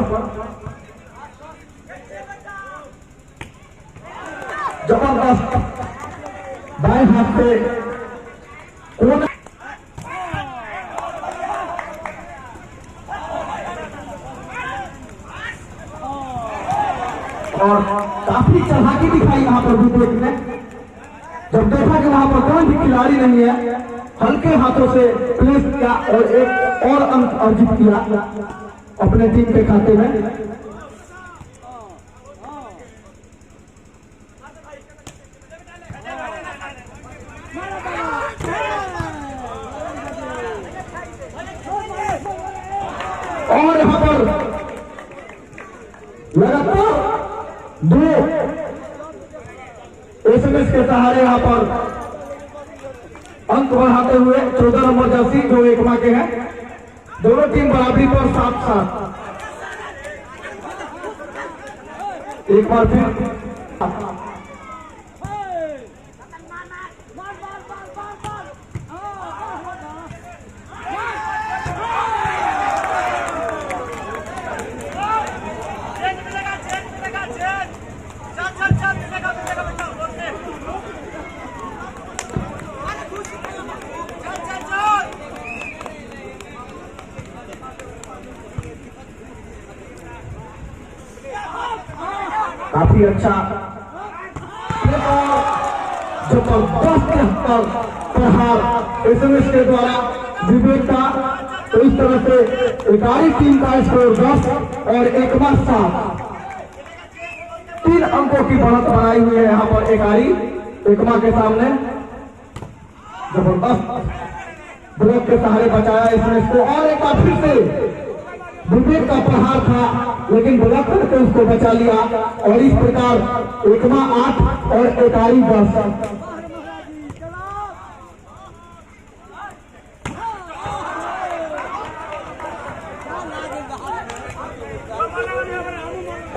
जबरदस्त बाएं हाथ से कोने और काफी चढ़ाकी दिखाई यहाँ पर विवेक ने। जब देखा कि वहां पर कोई भी खिलाड़ी नहीं है, हल्के हाथों से प्लेस किया और एक और अंक अर्जित किया अपने टीम के खाते में। और यहाँ पर लगातार 2 एसएमएस के सहारे यहाँ पर अंक बढ़ाते हुए 14 नंबर जर्सी जो एकमा के हैं। दोनों टीम बराबरी पर 7-7। एक बार फिर काफी अच्छा जबरदस्त प्रहार एसएमएस के द्वारा विवेक का। तो इस तरह से एकारी टीम का स्कोर 10 और एकमा 7। 3 अंकों की बढ़त बनाई हुई है यहाँ पर एकारी एकमा के सामने। जबरदस्त ब्लॉक के सहारे बचाया एसएमएस को, और एक बार फिर से विवेक का प्रहार था, लेकिन ब्लॉक करके उसको बचा लिया। और इस प्रकार एकमा 8 और एकारी 10।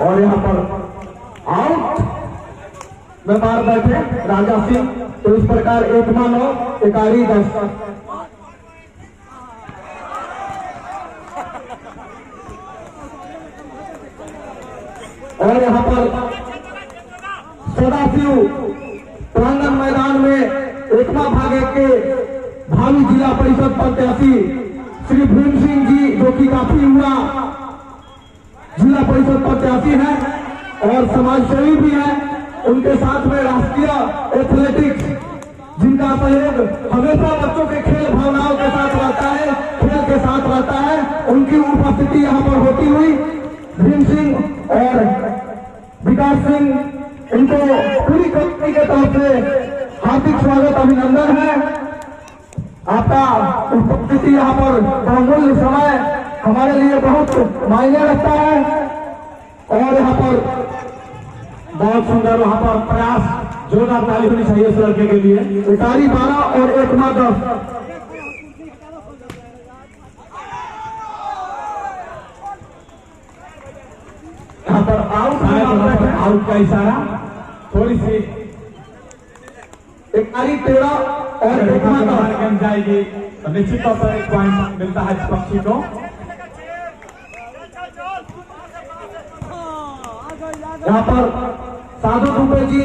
और यहाँ पर आउट में बार बैठे राजा सिंह। तो इस प्रकार एकमा 9 एकारी 10। और यहाँ पर सदाशिव प्रांगण मैदान में एकमा भागे के भावी जिला परिषद प्रत्याशी श्री भीम सिंह जी, जो कि काफी युवा जिला परिषद प्रत्याशी हैं और समाजसेवी भी हैं। उनके साथ में राष्ट्रीय एथलेटिक्स, जिनका सहयोग हमेशा बच्चों के खेल भावनाओं के साथ रहता है, खेल के साथ रहता है, उनकी उपस्थिति यहाँ पर होती हुई भीम सिंह और विकास सिंह, इनको पूरी कंपनी के तरफ से हार्दिक स्वागत, अभिनंदन है। आपका उपस्थिति यहाँ पर बहुमूल्य समय हमारे लिए बहुत मायने रखता है और यहाँ पर बहुत सुंदर वहां पर प्रयास, जोरदार ताली होनी चाहिए इस लड़के के लिए। उतारी 12 और एकमा 10। यहाँ पर आउट का इशारा, थोड़ी सी इकारी 13 और एकमा 10 जाएगी तो निश्चित तौर पर 1 पॉइंट मिलता है इस पक्षी को। यहाँ पर साधु दुबे जी,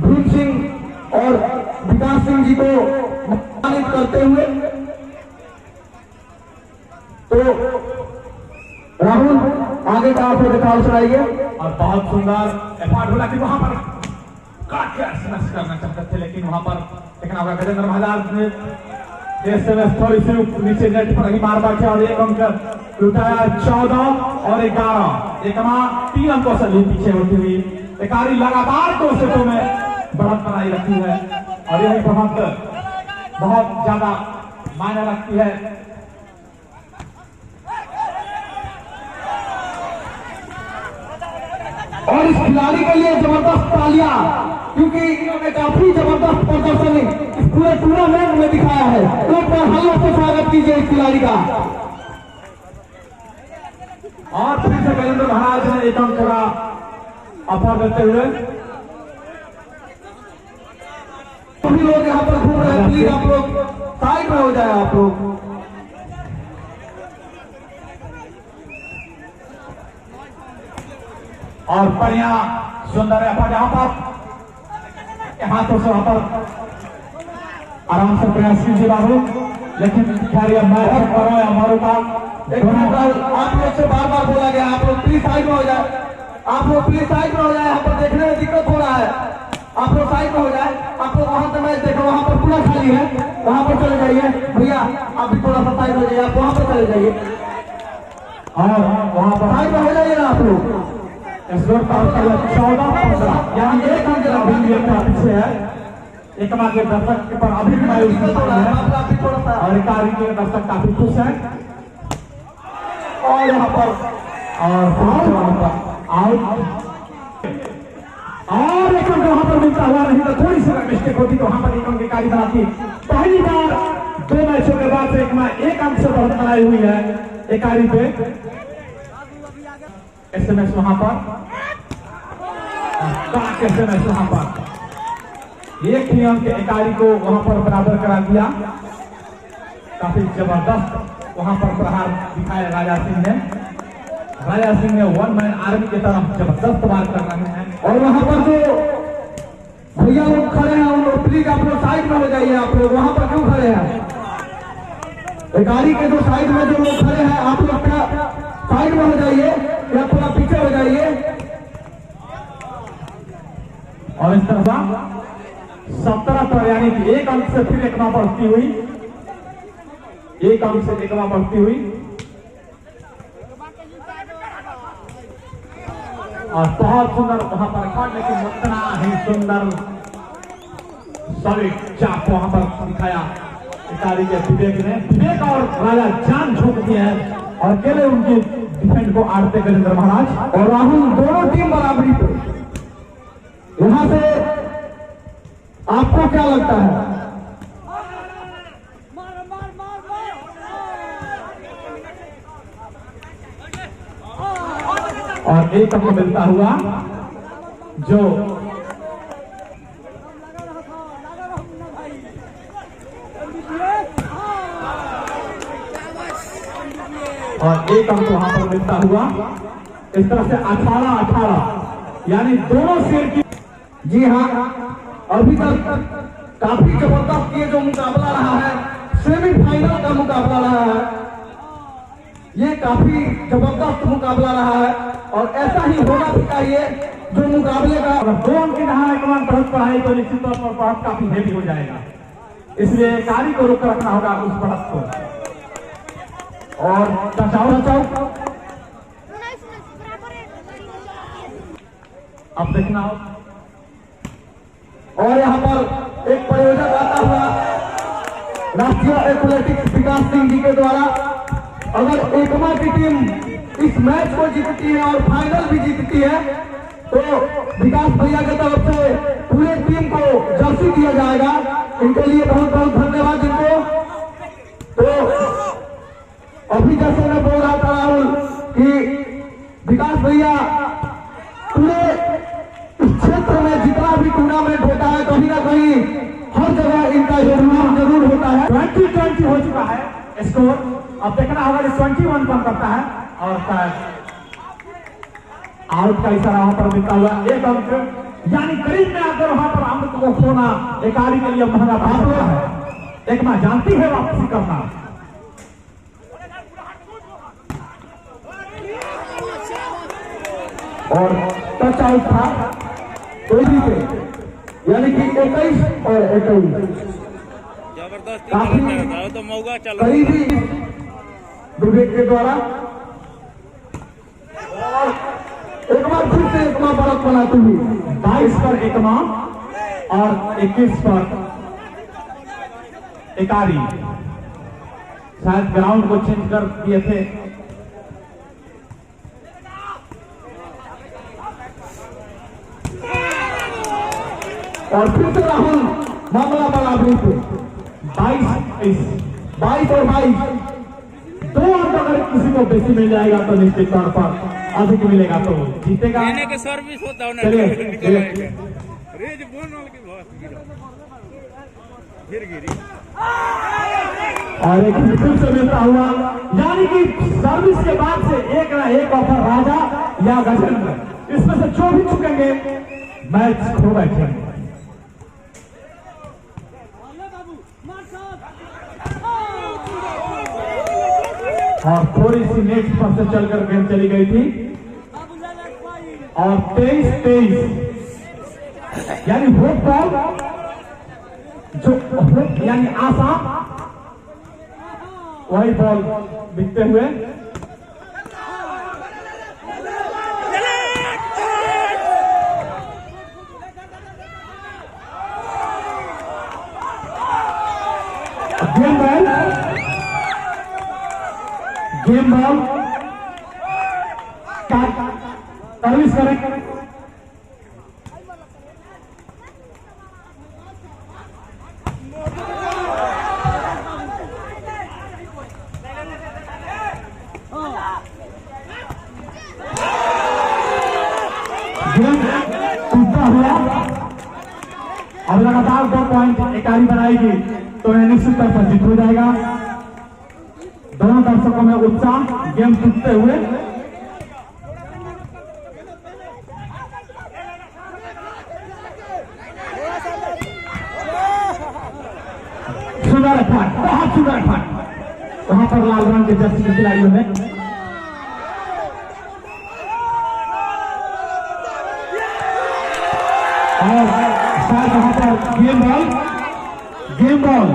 भीम सिंह और विकास सिंह जी को सम्मानित करते हुए, तो राहुल आगे का आप दिखाओ चलाइए। और बहुत सुंदर एफर्ट होला कि वहां पर काट के स्मैश करना चाहते थे, लेकिन वहां पर लेकिन आपका गजेंद्र महाराज ने एसएमएस थोड़ी सी नीचे नेट पर ही मार बैठे और 1 अंक लुटाया। 14 और 11, एकमा 3 अंकों से भी पीछे होती हुई एकारी लगातार 2 सेटों में बढ़त बनाई रखी है और यही बहुत ज्यादा मायने रखती है। और इस खिलाड़ी के लिए जबरदस्त तालियां, क्योंकि इन्होंने काफी जबरदस्त प्रदर्शन इस पूरे टूर्नामेंट में दिखाया है। एक बार हल्लों से स्वागत कीजिए इस खिलाड़ी का। और फिर से गजेंद्र महाराज ने 1 अंक का ऑफर देते हुए सभी लोग यहाँ पर घूम रहे हैं, प्लीज आप लोग साइड में हो जाए। आप लोग और बढ़िया सुंदर एफर्ट यहाँ पर हाथों से वहां पर आराम से प्रयास कीजिए बाबू, लेकिन खैर मैच करो या मारो का आप लोग से बार बार बोला गया, आप लोग प्लीज साइड में हो जाए। आप लोग प्लीज साइड में हो जाए, यहाँ पर देखने में दिक्कत हो रहा है। आप लोग साइड में हो जाए। आप लोग वहां से मैच देखो, वहां पर पूरा खाली है, वहां पर चले जाइए। भैया आप भी थोड़ा सा साइड हो जाइए, आप वहां पर चले जाइए और वहां पर साइड में हो जाइए ना आप लोग। 14-15 यानी 1 अंक पीछे है। एकमा के दर्शक पर अभी मायूस है और एकारी के दर्शक काफी खुश है। और यहाँ पर आउट और 1 अंक वहां पर मिलता हुआ, नहीं तो थोड़ी सी मिस्टेक होती तो वहां पर 1 अंक की कारी बनाती। पहली बार 2 मैचों के बाद से एकमा 1 अंक से बढ़त बनाई हुई है एकारी पे। एसएमएस वहां पर एसएमएस वहां पर 1 ही अंक एकारी को वहां पर बराबर करा दिया। काफी जबरदस्त वहां पर प्रहार दिखाया राजा सिंह ने। राजा सिंह ने 1 मैन आर्मी की तरफ जबरदस्त बात कर रहे हैं। और वहां पर जो भैया लोग खड़े हैं, उन लोग प्लीज आप लोग साइड में हो जाइए। आप लोग वहां पर क्यों खड़े हैं? गाड़ी के जो साइड में जो लोग खड़े हैं, आप लोग क्या साइड में हो जाइए या थोड़ा पीछे हो जाइए। और इस तरह 17 पर यानी कि 1 अंक से फिर एकमा बढ़ती हुई, 1 अंक से एकमा बढ़ती हुई और बहुत सुंदर वहां पर रिकॉर्ड, लेकिन उतना ही सुंदर सॉलिड चाप वहां पर दिखाया इकारी के विवेक और राजा जान झोंक दिए हैं और अकेले उनकी डिफेंड को आड़ते गजेंद्र महाराज और राहुल, दोनों टीम बराबरी पे। यहां से आपको क्या लगता है? और 1 अंक मिलता हुआ जो और 1 अंक वहां पर मिलता हुआ। इस तरह से 18-18 यानी दोनों शेर की। जी हाँ, अभी तक काफी जबरदस्त ये जो मुकाबला रहा है, सेमीफाइनल का मुकाबला रहा है, ये काफी जबरदस्त मुकाबला रहा है और ऐसा ही होना भी चाहिए जो मुकाबले का। अगर 2 अंक की जहां एक बढ़त पढ़ाई तो निश्चित तौर पर बढ़त काफी हेवी हो जाएगा, इसलिए कार्य को रोक रखना होगा उस बढ़त को। और बचाओ अब देखना हो। और यहाँ पर एक प्रयोजक आता हुआ राष्ट्रीय एथलेटिक्स विकास सिंह जी के द्वारा, अगर एकमा की टीम इस मैच को जीतती है और फाइनल भी जीतती है तो विकास भैया की तरफ से पूरे टीम को जर्सी दिया जाएगा। इनके लिए बहुत बहुत धन्यवाद इनको। तो अभी जैसे मैं बोल रहा था राहुल कि विकास भैया पूरे इस क्षेत्र में जितना भी टूर्नामेंट होता है कहीं ना कहीं हर जगह इनका जरूर होता है। 20-20 हो चुका है स्कोर, अब देखना होगा 21 कम करता है और आउट का इशारा वहां पर मिलता हुआ 1 अंक, यानी करीब में आकर वहां पर अमृत को खोना एकारी के लिए महंगा पड़ सकता है। एक मां जानती है वापसी करना। और टच आउट था कोहली पे, यानी कि 21 और 21 काफी तो मौका करीबी विवेक के द्वारा। और एक बार फिर से एकमा बढ़त बनाती हुई 22 पर एकमा और 21 पर एकारी, शायद ग्राउंड को चेंज कर दिए थे। और फिर से राहुल मामला बराबरी पे 22 और 22 2 अंक अगर किसी को बेसी मिल जाएगा तो निश्चित तौर पर अधिक मिलेगा तो जीतेगा। कहने के सर्विस होता है चलिए रेज बोल वाले की गिर गिरी और एक फिर से मिलता हुआ, यानी कि सर्विस के बाद से एक ना एक ऑफर राजा या गजेंद्र, इसमें से जो भी चुकेंगे मैच खो बैठेंगे। और थोड़ी सी नेक्स्ट पर से चलकर गेम चली गई थी और 23-23, यानी होप बॉल जो यानी आसान वही बॉल बिकते हुए गेम बॉल सर्विस करें। टूटता हुआ अब लगातार 2 पॉइंट एकारी बनाएगी तो यह निश्चित तौर पर जीत हो जाएगा। दोनों दर्शकों में उत्साह, गेम टूटते हुए सुंदर फाट, बहुत सुंदर फाट वहां पर लाल रंग के जर्सी के खिलाड़ियों ने और शायद वहां पर गेम बॉल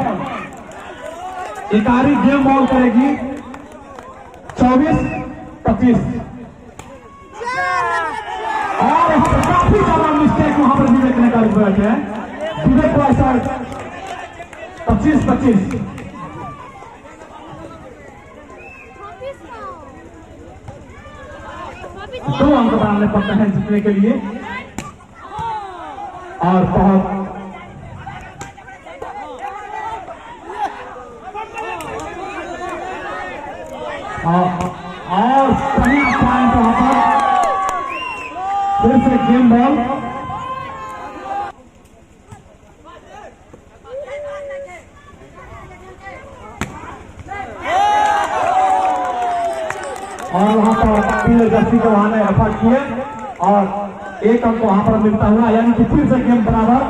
एकारी गेम बॉल करेगी 24-25 और काफी ज्यादा मिस्टेक वहां पर विवेक ने कर बैठे हैं। विवेक को ऐसा 25-25 2 अंक बनाने पड़ते हैं जीतने के लिए और बहुत और सही पॉइंट वहां पर फिर से गेम बॉल और वहां पर पीले जर्सी को वहां ने एफर्ट किए और 1 अंक वहां पर मिलता हुआ, यानी कि फिर से गेम बराबर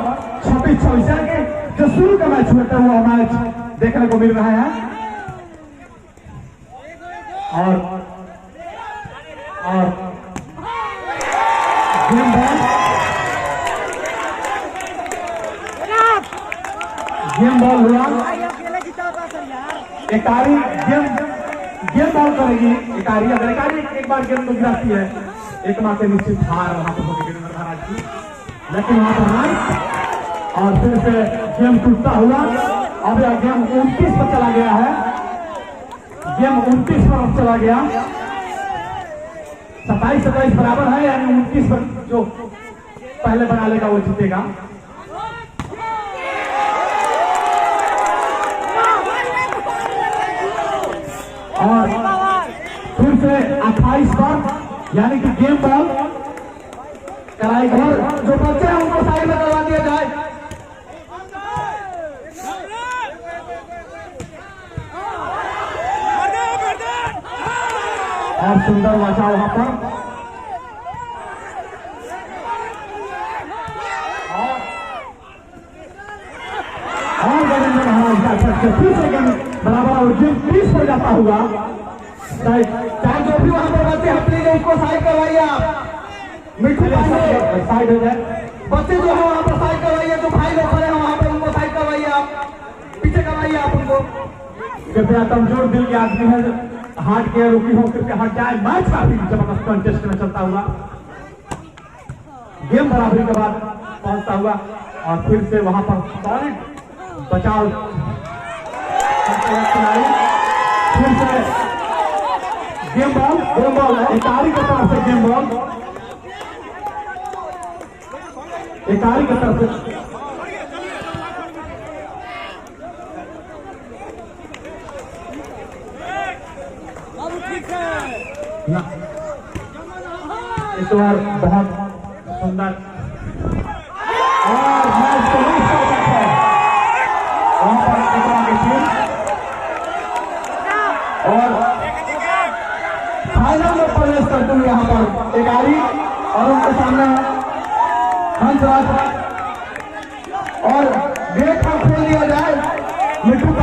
26-26 के जो शुरू का मैच हुआ था वो मैच देखने को मिल रहा है। और गेम बॉल हुआ। एकारी गेम बॉल करेगी। एकारी अगर एकारी एक बार गेम को गिराती है, एक माह के निश्चित हार वहां पर होगी महाराज की, लेकिन वहां पर हार और फिर से गेम टूटता हुआ। अब यह गेम 29 पर चला गया है। गेम 29 पर अब चला गया। 27-27 बराबर है, यानी 29 पर जो पहले बना लेगा वो जीतेगा। और फिर से 28 पर यानी कि गेम बॉल कराई गई। जो बच्चे हैं उनको साइड में करवा दिया जाए। और सुंदर बचा वहां पर। और गजेंद्र महाराज का फिर से गेम बराबर और गेम 30 पर जाता हुआ। चाहे जो भी वहां पर बच्चे हैं प्लीज उसको साइड करवाइए आप। मिट्टू पांडे साइड हो जाए। बच्चे जो है वहां पर साइड करवाइए। जो भाई लोग खड़े हैं वहां पर उनको साइड करवाइए आप। पीछे करवाइए आप उनको। कृपया कमजोर दिल के आदमी है, हार्ट के रोगी हो, कृपया हट जाए। मैच काफी जबरदस्त कंटेस्ट में चलता हुआ। गेम बराबरी के बाद पहुंचता हुआ और फिर से वहां पर सॉलिड बचाव। फिर से गेम बॉल एकारी की तरफ से गेम बॉल एकारी की तरफ से। इस बार बहुत सुंदर और मैच को नहीं कर सकते वहां पर एकमा की टीम। और फाइनल में प्रवेश करते हुए यहाँ पर एकारी और उनके सामने हंसराज और गेट पर खोल दिया जाए। मिट्टू